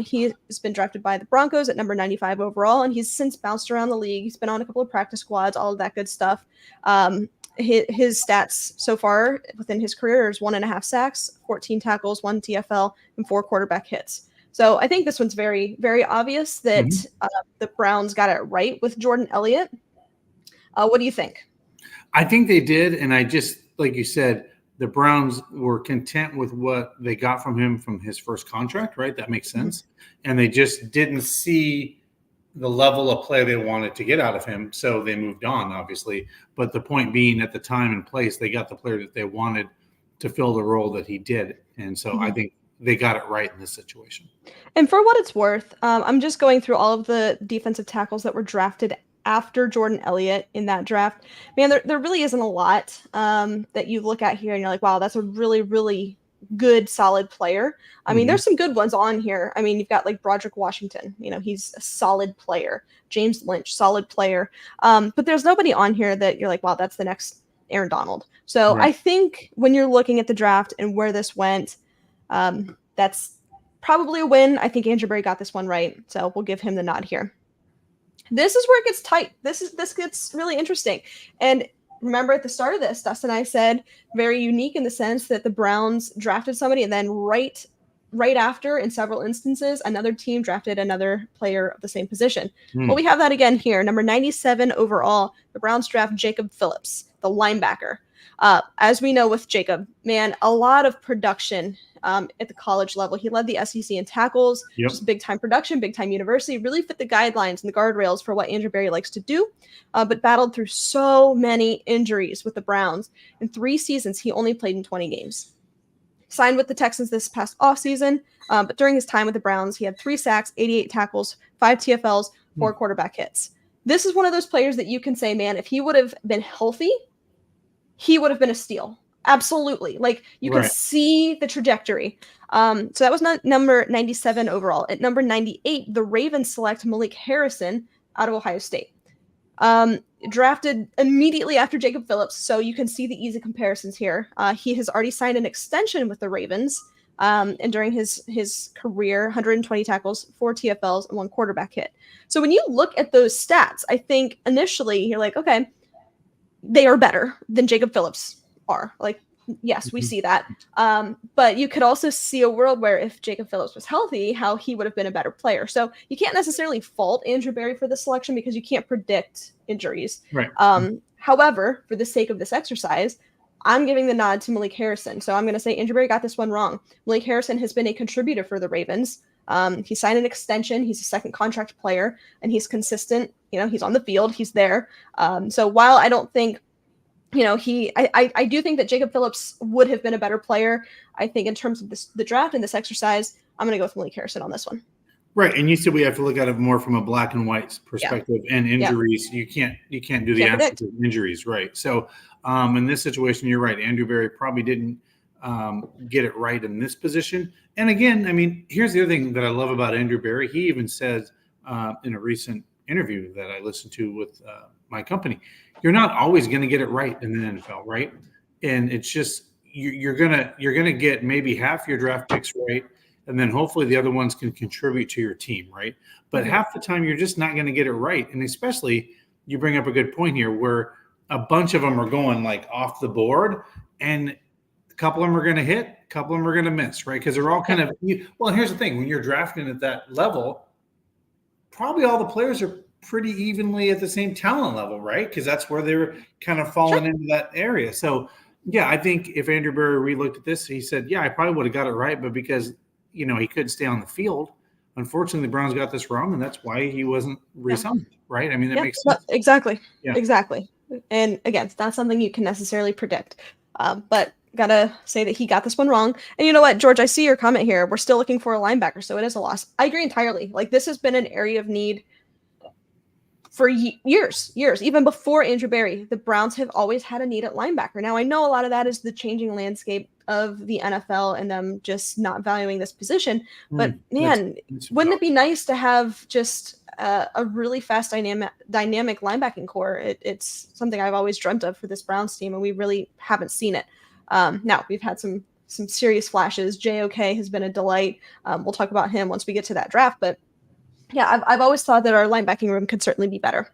He has been drafted by the Broncos at number 95 overall, and he's since bounced around the league. He's been on a couple of practice squads, all of that good stuff. His stats so far within his career is 1.5 sacks, 14 tackles, 1 TFL, and 4 quarterback hits. So I think this one's very, very obvious that the Browns got it right with Jordan Elliott. What do you think? I think they did, and I just, like you said, the Browns were content with what they got from him from his first contract, right? That makes sense. And they just didn't see the level of play they wanted to get out of him, so they moved on, obviously. But the point being, at the time and place, they got the player that they wanted to fill the role that he did. And so I think they got it right in this situation. And for what it's worth, I'm just going through all of the defensive tackles that were drafted after Jordan Elliott in that draft. Man, there really isn't a lot that you look at here and you're like, wow, that's a really, really good, solid player. I mean, there's some good ones on here. I mean, you've got like Broderick Washington. You know, he's a solid player. James Lynch, solid player. But there's nobody on here that you're like, wow, that's the next Aaron Donald. So I think when you're looking at the draft and where this went, that's probably a win. I think Andrew Berry got this one right, so we'll give him the nod here. This is where it gets tight. This gets really interesting. And remember at the start of this, Dustin and I said very unique in the sense that the Browns drafted somebody and then right after, in several instances, another team drafted another player of the same position. Well, we have that again here. Number 97 overall, the Browns draft Jacob Phillips, the linebacker. As we know with Jacob, man, a lot of production at the college level. He led the SEC in tackles, just big time production, big time university, really fit the guidelines and the guardrails for what Andrew Berry likes to do, but battled through so many injuries with the Browns. In 3 seasons, he only played in 20 games. Signed with the Texans this past offseason, but during his time with the Browns, he had 3 sacks, 88 tackles, 5 TFLs, 4 quarterback hits. This is one of those players that you can say, man, if he would have been healthy, he would have been a steal. Absolutely. Like you can see the trajectory. So that was number 97 overall. At number 98, the Ravens select Malik Harrison out of Ohio State. Drafted immediately after Jacob Phillips. So you can see the easy comparisons here. He has already signed an extension with the Ravens. And during his career, 120 tackles, 4 TFLs, and 1 quarterback hit. So when you look at those stats, I think initially you're like, okay, they are better than Jacob Phillips are. Like, yes, we see that. But you could also see a world where if Jacob Phillips was healthy, how he would have been a better player. So you can't necessarily fault Andrew Berry for the selection because you can't predict injuries. Right. However, for the sake of this exercise, I'm giving the nod to Malik Harrison. So I'm going to say Andrew Berry got this one wrong. Malik Harrison has been a contributor for the Ravens. He signed an extension. He's a second contract player, and he's consistent. You know, he's on the field. He's there. So while I don't think, you know, I do think that Jacob Phillips would have been a better player. I think in terms of the draft and this exercise, I'm going to go with Malik Harrison on this one. Right, and you said we have to look at it more from a black and white perspective, and injuries. You can't do the absence of injuries, right? So, in this situation, you're right. Andrew Berry probably didn't get it right in this position. And again, I mean, here's the other thing that I love about Andrew Berry. He even said in a recent interview that I listened to with my company, you're not always going to get it right in the NFL, right? And it's just you're gonna get maybe half your draft picks right. And then hopefully the other ones can contribute to your team, right? But half the time you're just not going to get it right. And especially you bring up a good point here where a bunch of them are going like off the board and a couple of them are going to hit, a couple of them are going to miss, right? Because they're all kind of – well, here's the thing. When you're drafting at that level, probably all the players are pretty evenly at the same talent level, right? Because that's where they're kind of falling into that area. So, yeah, I think if Andrew Berry re-looked at this, he said, yeah, I probably would have got it right, but because – you know, he couldn't stay on the field. Unfortunately, the Browns got this wrong, and that's why he wasn't re-signed, right? I mean, that makes sense. Exactly. Yeah. Exactly. And again, it's not something you can necessarily predict. But gotta say that he got this one wrong. And you know what, George, I see your comment here. We're still looking for a linebacker, so it is a loss. I agree entirely. Like, this has been an area of need for years, even before Andrew Berry, the Browns have always had a need at linebacker. Now, I know a lot of that is the changing landscape of the NFL and them just not valuing this position. But man, wouldn't it be nice to have just a really fast, dynamic linebacking core? It's something I've always dreamt of for this Browns team, and we really haven't seen it. Now, we've had some serious flashes. JOK has been a delight. We'll talk about him once we get to that draft, but yeah, I've always thought that our linebacking room could certainly be better.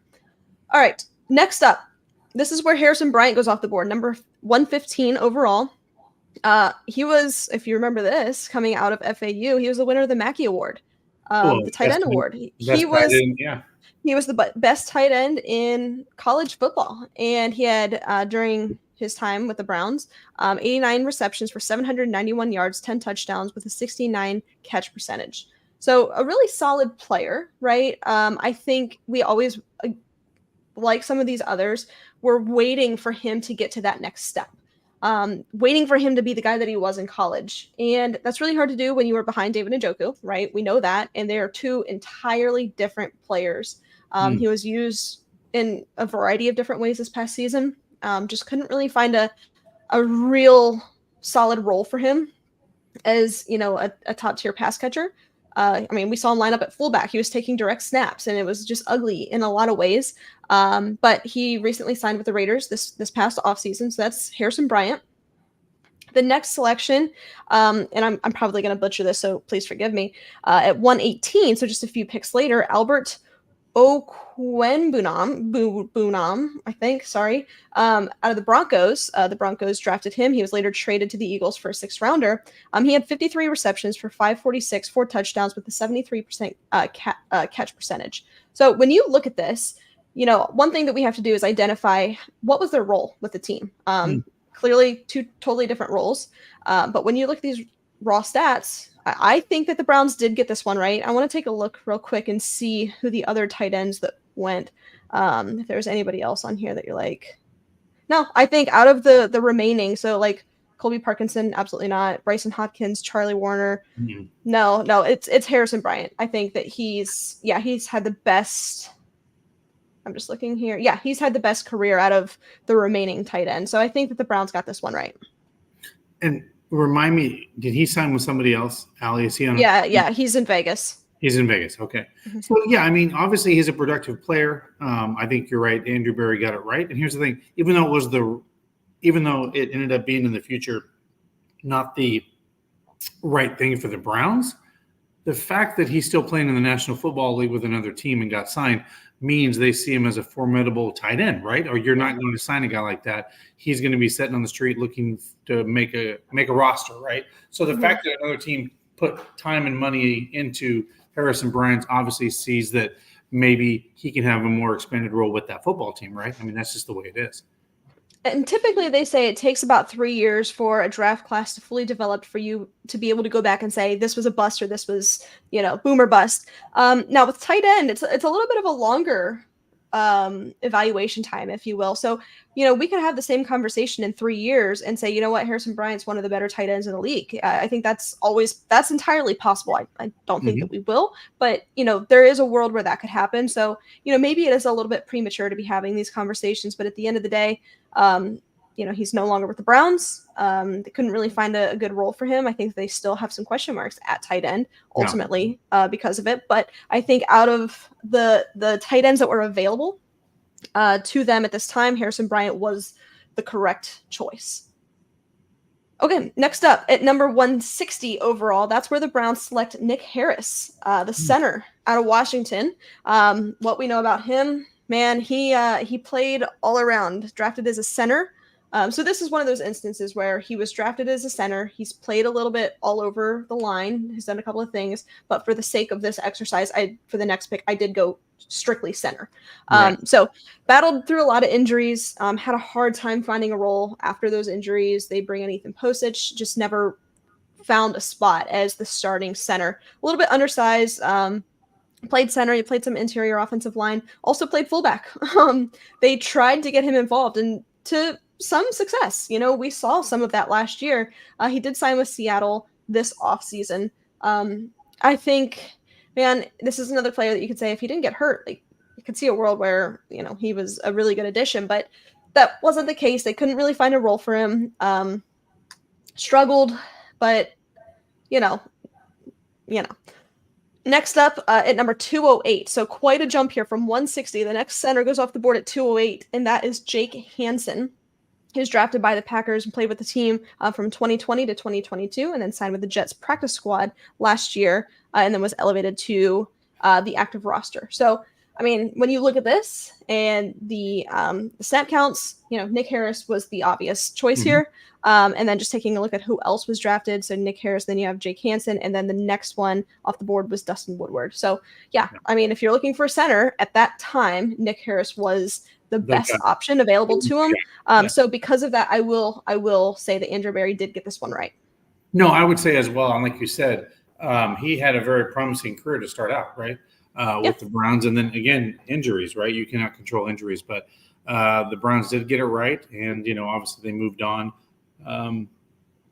All right, next up, this is where Harrison Bryant goes off the board, number 115 overall. He was, if you remember this, coming out of FAU, he was the winner of the Mackey Award, the tight end award. He was the best tight end in college football, and he had during his time with the Browns, 89 receptions for 791 yards, 10 touchdowns with a 69 catch percentage. So a really solid player, right? I think we always, like some of these others, we're waiting for him to get to that next step, waiting for him to be the guy that he was in college. And that's really hard to do when you were behind David Njoku, right? We know that. And they are two entirely different players. He was used in a variety of different ways this past season. Just couldn't really find a real solid role for him as, a top tier pass catcher. We saw him line up at fullback. He was taking direct snaps, and it was just ugly in a lot of ways. But he recently signed with the Raiders this past offseason, so that's Harrison Bryant. The next selection, and I'm probably going to butcher this, so please forgive me, at 118, so just a few picks later, Albert Bunam, I think, out of the Broncos. The Broncos drafted him. He was later traded to the Eagles for a 6th rounder. He had 53 receptions for 546, 4 touchdowns with a 73% catch percentage. So when you look at this, one thing that we have to do is identify what was their role with the team. Clearly two totally different roles. But when you look at these raw stats, I think that the Browns did get this one right. I want to take a look real quick and see who the other tight ends that went. If there's anybody else on here that you're like, no, I think out of the remaining, so like Colby Parkinson, absolutely not. Bryson Hopkins, Charlie Warner. No, it's Harrison Bryant. I think that he's had the best. I'm just looking here. Yeah, he's had the best career out of the remaining tight end. So I think that the Browns got this one right. And remind me, did he sign with somebody else? Allie, is he on? Yeah, he's in Vegas. He's in Vegas. Okay. So, obviously he's a productive player. I think you're right. Andrew Berry got it right. And here's the thing, even though it ended up being in the future not the right thing for the Browns, the fact that he's still playing in the National Football League with another team and got signed means they see him as a formidable tight end, right? Or you're not going to sign a guy like that. He's going to be sitting on the street looking to make a roster, right? So the fact that another team put time and money into Harrison Bryant obviously sees that maybe he can have a more expanded role with that football team, right? That's just the way it is. And typically they say it takes about 3 years for a draft class to fully develop for you to be able to go back and say this was a bust or this was, boom or bust. Now with tight end, it's a little bit of a longer evaluation time, if you will. So, we could have the same conversation in 3 years and say, you know what, Harrison Bryant's one of the better tight ends in the league. I think that's entirely possible. I don't think that we will, but there is a world where that could happen. So, maybe it is a little bit premature to be having these conversations, but at the end of the day, he's no longer with the Browns. They couldn't really find a good role for him. I think they still have some question marks at tight end ultimately because of it. But I think out of the tight ends that were available to them at this time, Harrison Bryant was the correct choice. Okay, next up at number 160 overall, that's where the Browns select Nick Harris, the center out of Washington. What we know about him, man, he played all around, drafted as a center. So this is one of those instances where he was drafted as a center. He's played a little bit all over the line. He's done a couple of things, but for the sake of this exercise, for the next pick, I did go strictly center. So battled through a lot of injuries, had a hard time finding a role after those injuries. They bring in Ethan Posich, just never found a spot as the starting center. A little bit undersized, played center, he played some interior offensive line, also played fullback. They tried to get him involved and to some success. We saw some of that last year. He did sign with Seattle this offseason. I think, man, this is another player that you could say if he didn't get hurt, like could see a world where, he was a really good addition, but that wasn't the case. They couldn't really find a role for him. Struggled, but you know, you know. Next up at number 208. So quite a jump here from 160. The next center goes off the board at 208, and that is Jake Hansen. He was drafted by the Packers and played with the team from 2020 to 2022, and then signed with the Jets practice squad last year, and then was elevated to the active roster. So, I mean, when you look at this and the snap counts, Nick Harris was the obvious choice here. And then just taking a look at who else was drafted. So Nick Harris, then you have Jake Hansen, and then the next one off the board was Dustin Woodward. So, yeah, I mean, if you're looking for a center at that time, Nick Harris was the best option available to him. So because of that, I will say that Andrew Berry did get this one right. No, I would say as well. And like you said, he had a very promising career to start out, right? With the Browns, and then again, injuries, right? You cannot control injuries, but the Browns did get it right. And, obviously they moved on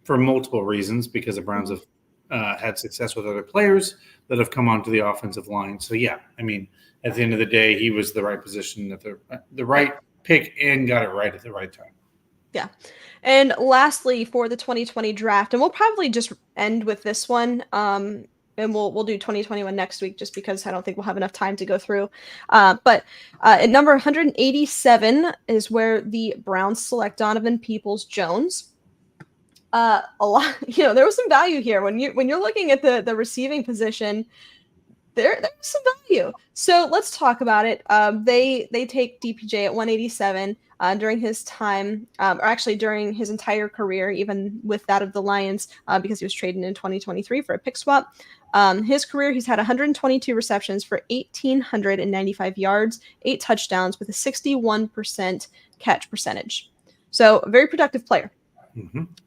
for multiple reasons, because the Browns have had success with other players that have come onto the offensive line. So, yeah, I mean, at the end of the day, he was the right position at the right pick and got it right at the right time. Yeah. And lastly, for the 2020 draft, and we'll probably just end with this one, and we'll do 2021 next week, just because I don't think we'll have enough time to go through. But at number 187 is where the Browns select Donovan Peoples-Jones. A lot, there was some value here when you're looking at the receiving position. There's some value. So let's talk about it. They take DPJ at 187 during his time, or actually during his entire career, even with that of the Lions, because he was traded in 2023 for a pick swap. His career, he's had 122 receptions for 1,895 yards, 8 touchdowns with a 61% catch percentage. So a very productive player,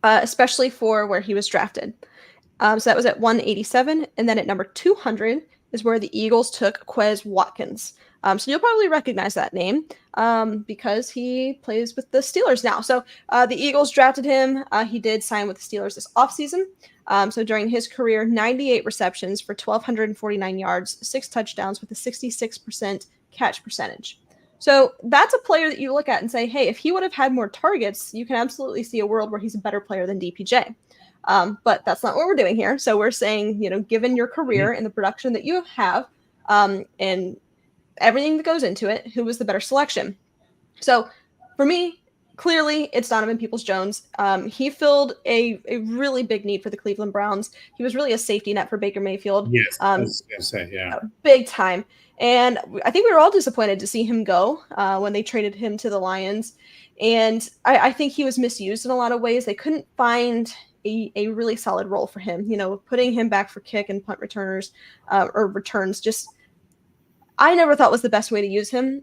especially for where he was drafted. So that was at 187. And then at number 200 is where the Eagles took Quez Watkins. So you'll probably recognize that name because he plays with the Steelers now. So the Eagles drafted him. He did sign with the Steelers this offseason. So during his career, 98 receptions for 1,249 yards, 6 touchdowns with a 66% catch percentage. So that's a player that you look at and say, hey, if he would have had more targets, you can absolutely see a world where he's a better player than DPJ. But that's not what we're doing here. So we're saying, given your career and the production that you have, and everything that goes into it, who was the better selection? So for me, clearly it's Donovan Peoples-Jones. He filled a really big need for the Cleveland Browns. He was really a safety net for Baker Mayfield. Yes, I was going to say, yeah. Big time. And I think we were all disappointed to see him go when they traded him to the Lions. And I think he was misused in a lot of ways. They couldn't find a really solid role for him. Putting him back for kick and punt returners or returns, just I never thought was the best way to use him.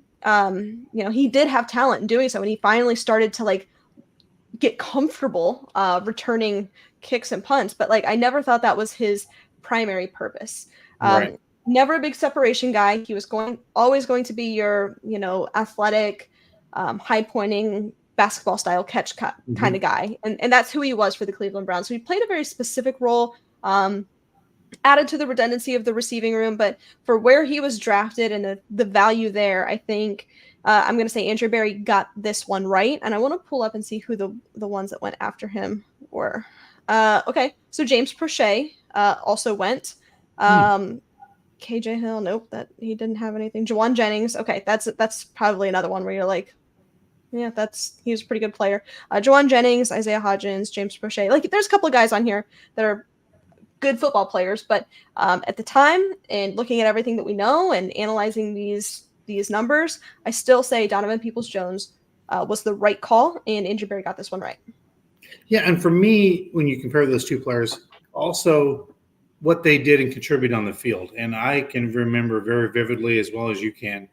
He did have talent in doing so, and he finally started to get comfortable returning kicks and punts. But I never thought that was his primary purpose. Right. Never a big separation guy. He was always going to be your athletic, high pointing basketball style catch kind of guy. And that's who he was for the Cleveland Browns. So he played a very specific role, added to the redundancy of the receiving room, but for where he was drafted and the value there, I think I'm going to say Andrew Berry got this one right. And I want to pull up and see who the ones that went after him were. Okay. So James Prochet also went. KJ Hill, nope, that he didn't have anything. Jawan Jennings, okay, that's probably another one where you're like, yeah, he was a pretty good player. Jawan Jennings, Isaiah Hodgins, James Prochet. There's a couple of guys on here that are good football players, but at the time and looking at everything that we know and analyzing these numbers, I still say Donovan Peoples-Jones was the right call, and Andrew Berry got this one right. Yeah, and for me, when you compare those two players, also what they did and contribute on the field. And I can remember very vividly, as well as you can,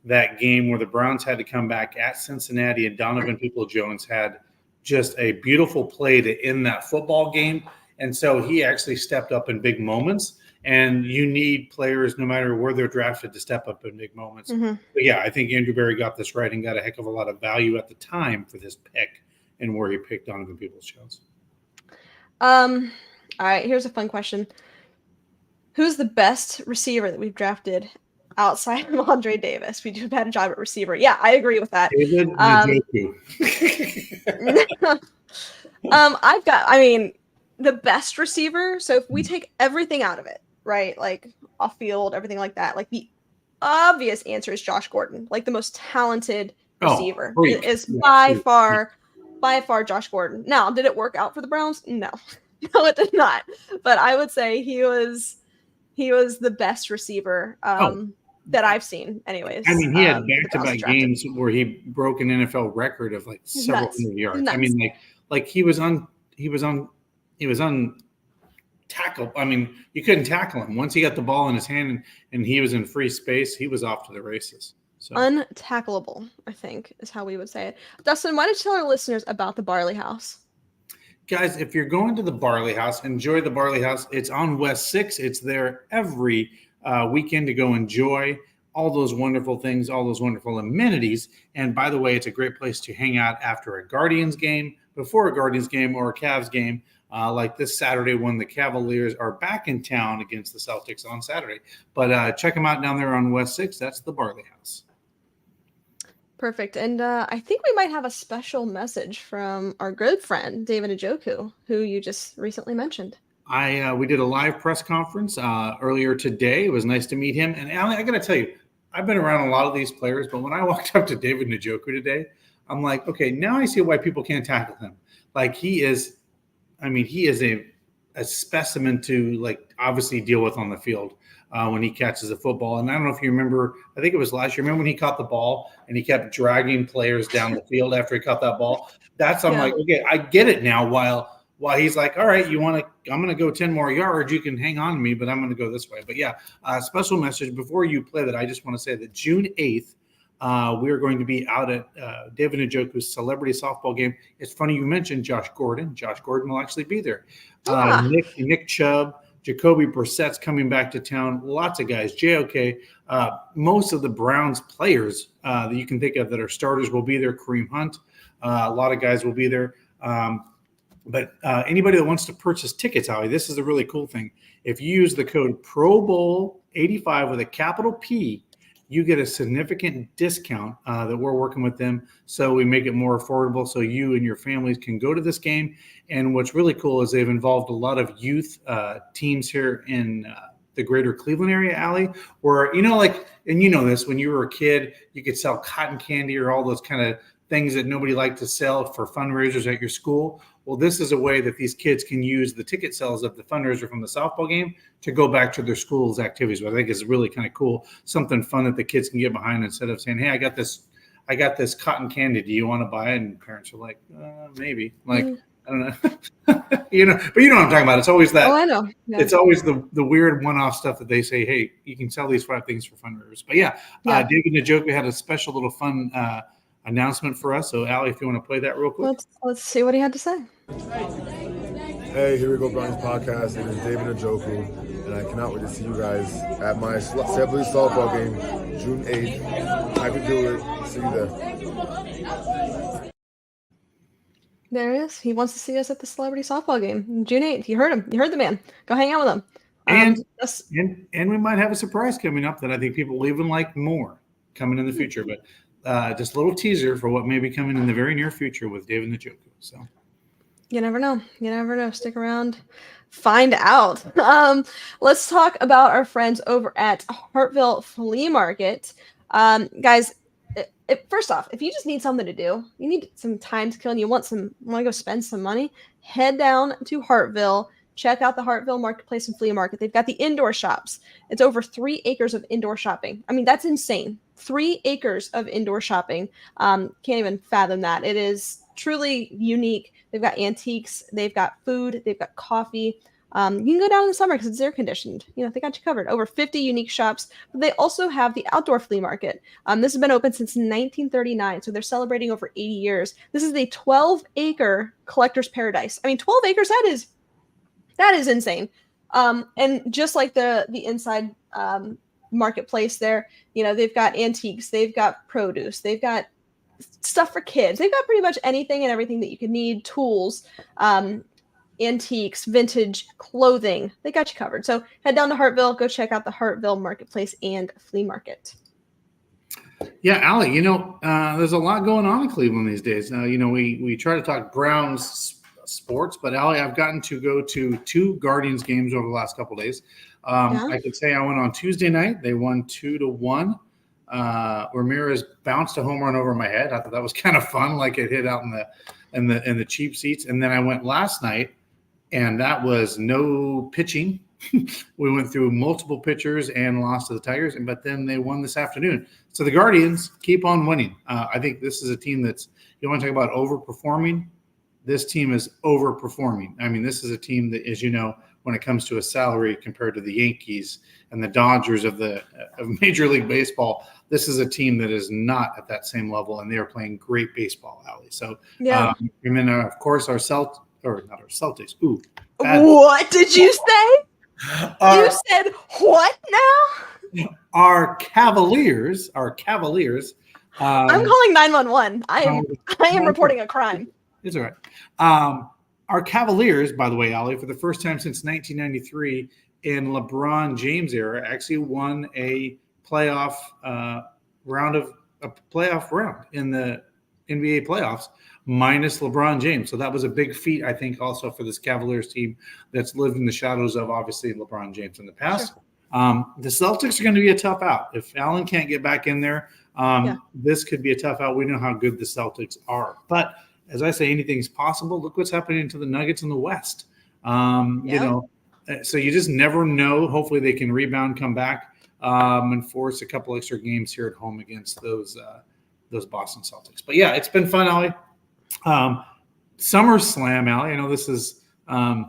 that game where the Browns had to come back at Cincinnati and Donovan Peoples-Jones had just a beautiful play to end that football game. And so he actually stepped up in big moments. And you need players, no matter where they're drafted, to step up in big moments. But yeah, I think Andrew Berry got this right and got a heck of a lot of value at the time for this pick and where he picked Donovan Peoples-Jones. All right, here's a fun question. Who's the best receiver that we've drafted outside of Andre Davis. We do a better job at receiver. Yeah, I agree with that. David Njoku. The best receiver. So if we take everything out of it, right? Like off field, everything like that, like the obvious answer is Josh Gordon, like the most talented receiver is by far Josh Gordon. Now, did it work out for the Browns? No, no, it did not. But I would say he was the best receiver that I've seen, anyways. I mean, he had back-to-back games where he broke an NFL record of like several hundred yards. I mean, like he was untackle. I mean, you couldn't tackle him. Once he got the ball in his hand and he was in free space, he was off to the races. So. Untackleable, I think, is how we would say it. Dustin, why don't you tell our listeners about the Barley House? Guys, if you're going to the Barley House, enjoy the Barley House. It's on West 6. It's there every weekend to go enjoy all those wonderful things, all those wonderful amenities. And by the way, it's a great place to hang out after a Guardians game, before a Guardians game, or a Cavs game. Like this Saturday when the Cavaliers are back in town against the Celtics on Saturday. But check them out down there on West 6. That's the Barley House. Perfect. And I think we might have a special message from our good friend, David Njoku, who you just recently mentioned. We did a live press conference earlier today. It was nice to meet him. And Allie, I got to tell you, I've been around a lot of these players, but when I walked up to David Njoku today, I'm like, okay, now I see why people can't tackle him. Like he is a specimen to like obviously deal with on the field when he catches a football. And I don't know if you remember, I think it was last year. Remember when he caught the ball and he kept dragging players down the field after he caught that ball? I'm like, okay, I get it now. While he's like, all right, I'm going to go 10 more yards. You can hang on to me, but I'm going to go this way. But yeah, special message before you play that. I just want to say that June 8th, we are going to be out at David Njoku's celebrity softball game. It's funny you mentioned Josh Gordon. Josh Gordon will actually be there. Nick Chubb, Jacoby Brissett's coming back to town. Lots of guys. JOK. Most of the Browns players that you can think of that are starters will be there. Kareem Hunt. A lot of guys will be there. But anybody that wants to purchase tickets, Howie, this is a really cool thing. If you use the code PROBOWL85 with a capital P, you get a significant discount that we're working with them. So we make it more affordable so you and your families can go to this game. And what's really cool is they've involved a lot of youth teams here in the greater Cleveland area, Allie, where, and you know this, when you were a kid, you could sell cotton candy or all those kind of things that nobody liked to sell for fundraisers at your school. Well, this is a way that these kids can use the ticket sales of the fundraiser from the softball game to go back to their school's activities, which I think is really kind of cool. Something fun that the kids can get behind instead of saying, hey, I got this cotton candy. Do you want to buy it? And parents are like, maybe. Like, I don't know. But you know what I'm talking about. It's always that. Oh, I know. Yeah. It's always the weird one-off stuff that they say, hey, you can sell these 5 things for fundraisers. But yeah. David Njoku had a special little fun announcement for us. So, Allie, if you want to play that real quick. Let's see what he had to say. Hey, here we go, Browns podcast. It is David Njoku, and I cannot wait to see you guys at my celebrity softball game, June 8th. I can do it. See you there. There he is. He wants to see us at the celebrity softball game, June 8th. You heard him. You heard the man. Go hang out with him. And we might have a surprise coming up that I think people will even like more coming in the future. But just a little teaser for what may be coming in the very near future with David Njoku. So you never know. You never know. Stick around. Find out. Let's talk about our friends over at Hartville Flea Market. Guys, first off, if you just need something to do, you need some time to kill and you want to go spend some money, head down to Hartville. Check out the Hartville Marketplace and Flea Market. They've got the indoor shops. It's over 3 acres of indoor shopping. I mean, that's insane. 3 acres of indoor shopping. Can't even fathom that. It is truly unique. They've got antiques. They've got food. They've got coffee. You can go down in the summer because it's air conditioned. They got you covered. Over 50 unique shops. But they also have the outdoor flea market. This has been open since 1939, so they're celebrating over 80 years. This is a 12-acre collector's paradise. I mean, 12 acres, that is insane. And just like the inside marketplace there, they've got antiques, they've got produce, they've got stuff for kids. They've got pretty much anything and everything that you could need, tools. antiques, vintage clothing. They got you covered. So head down to Hartville, go check out the Hartville Marketplace and Flea Market. Yeah, Allie, there's a lot going on in Cleveland these days. We try to talk Browns sports, but Allie, I've gotten to go to 2 Guardians games over the last couple of days. I could say I went on Tuesday night. They won 2-1. Ramirez bounced a home run over my head. I thought that was kind of fun, like it hit out in the cheap seats. And then I went last night, and that was no pitching. We went through multiple pitchers and lost to the Tigers, but then they won this afternoon. So the Guardians keep on winning. I think this is a team that's, you want to talk about overperforming? This team is overperforming. I mean, this is a team that, as you know, when it comes to a salary compared to the Yankees and the Dodgers of Major League Baseball, this is a team that is not at that same level, and they are playing great baseball, Allie. So, and then, of course, not our Celtics. Ooh. What did you say? You said what now? Our Cavaliers. I'm calling 911. I am reporting a crime. It's all right. Our Cavaliers, by the way, Allie, for the first time since 1993 in LeBron James era, actually won a playoff round in the NBA playoffs minus LeBron James. So that was a big feat, I think, also for this Cavaliers team that's lived in the shadows of, obviously, LeBron James in the past. Sure. The Celtics are going to be a tough out. If Allen can't get back in there, this could be a tough out. We know how good the Celtics are. But as I say, anything's possible. Look what's happening to the Nuggets in the West. So you just never know. Hopefully they can rebound, come back, and force a couple extra games here at home against those Boston Celtics. But yeah, it's been fun, Allie. SummerSlam, Allie. I know this is, I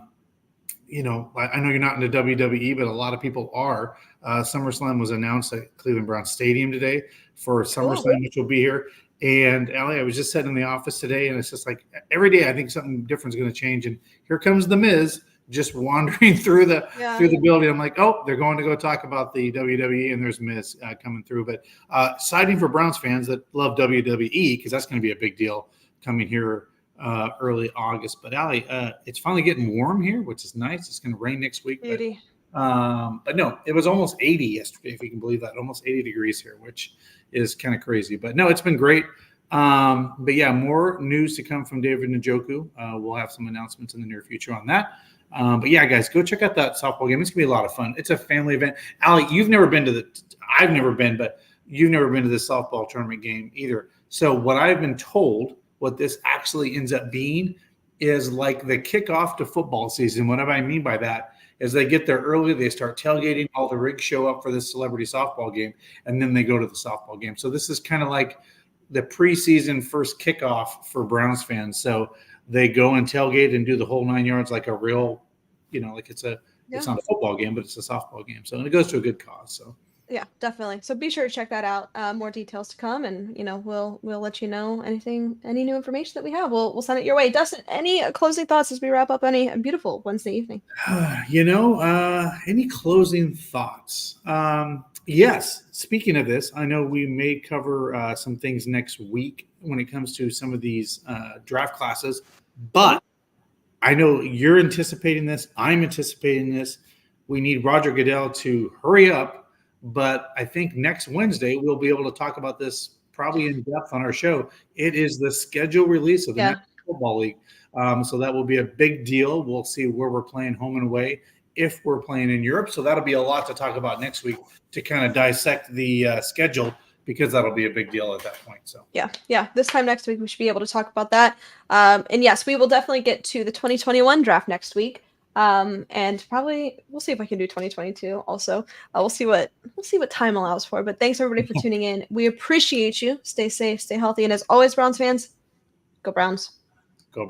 know you're not into WWE, but a lot of people are. SummerSlam was announced at Cleveland Browns Stadium today for SummerSlam, which will be here. And Allie, I was just sitting in the office today, and it's just like every day I think something different is going to change. And here comes The Miz just wandering through the building. I'm like, oh, they're going to go talk about the WWE, and there's Miz coming through. But exciting for Browns fans that love WWE, because that's going to be a big deal coming here early August. But Allie, it's finally getting warm here, which is nice. It's going to rain next week. Beauty. But no, it was almost 80 yesterday, if you can believe that, almost 80 degrees here, which is kind of crazy. But no, it's been great. But yeah, more news to come from David Njoku. We'll have some announcements in the near future on that. But yeah, guys, go check out that softball game. It's gonna be a lot of fun. It's a family event. Allie, I've never been to but you've never been to this softball tournament game either. So what I've been told, what this actually ends up being is like the kickoff to football season. What I mean by that is they get there early, they start tailgating, all the rigs show up for this celebrity softball game, and then they go to the softball game. So this is kind of like the preseason first kickoff for Browns fans. So they go and tailgate and do the whole 9 yards like a real, like it's not a football game, but it's a softball game. So, and it goes to a good cause. So yeah, definitely. So be sure to check that out. More details to come, and we'll let you know any new information that we have. We'll send it your way. Dustin, any closing thoughts as we wrap up a beautiful Wednesday evening? Any closing thoughts? Yes. Speaking of this, I know we may cover some things next week when it comes to some of these draft classes, but I know you're anticipating this. I'm anticipating this. We need Roger Goodell to hurry up. But I think next Wednesday we'll be able to talk about this probably in depth on our show. It is the schedule release of the National Football League. So that will be a big deal. We'll see where we're playing home and away if we're playing in Europe. So that'll be a lot to talk about next week to kind of dissect the schedule, because that'll be a big deal at that point. So yeah. This time next week we should be able to talk about that. And yes, we will definitely get to the 2021 draft next week. And probably we'll see if I can do 2022 also. We'll see what time allows for. But thanks everybody for tuning in. We appreciate you. Stay safe, stay healthy, and as always, Browns fans, go Browns. Go Browns.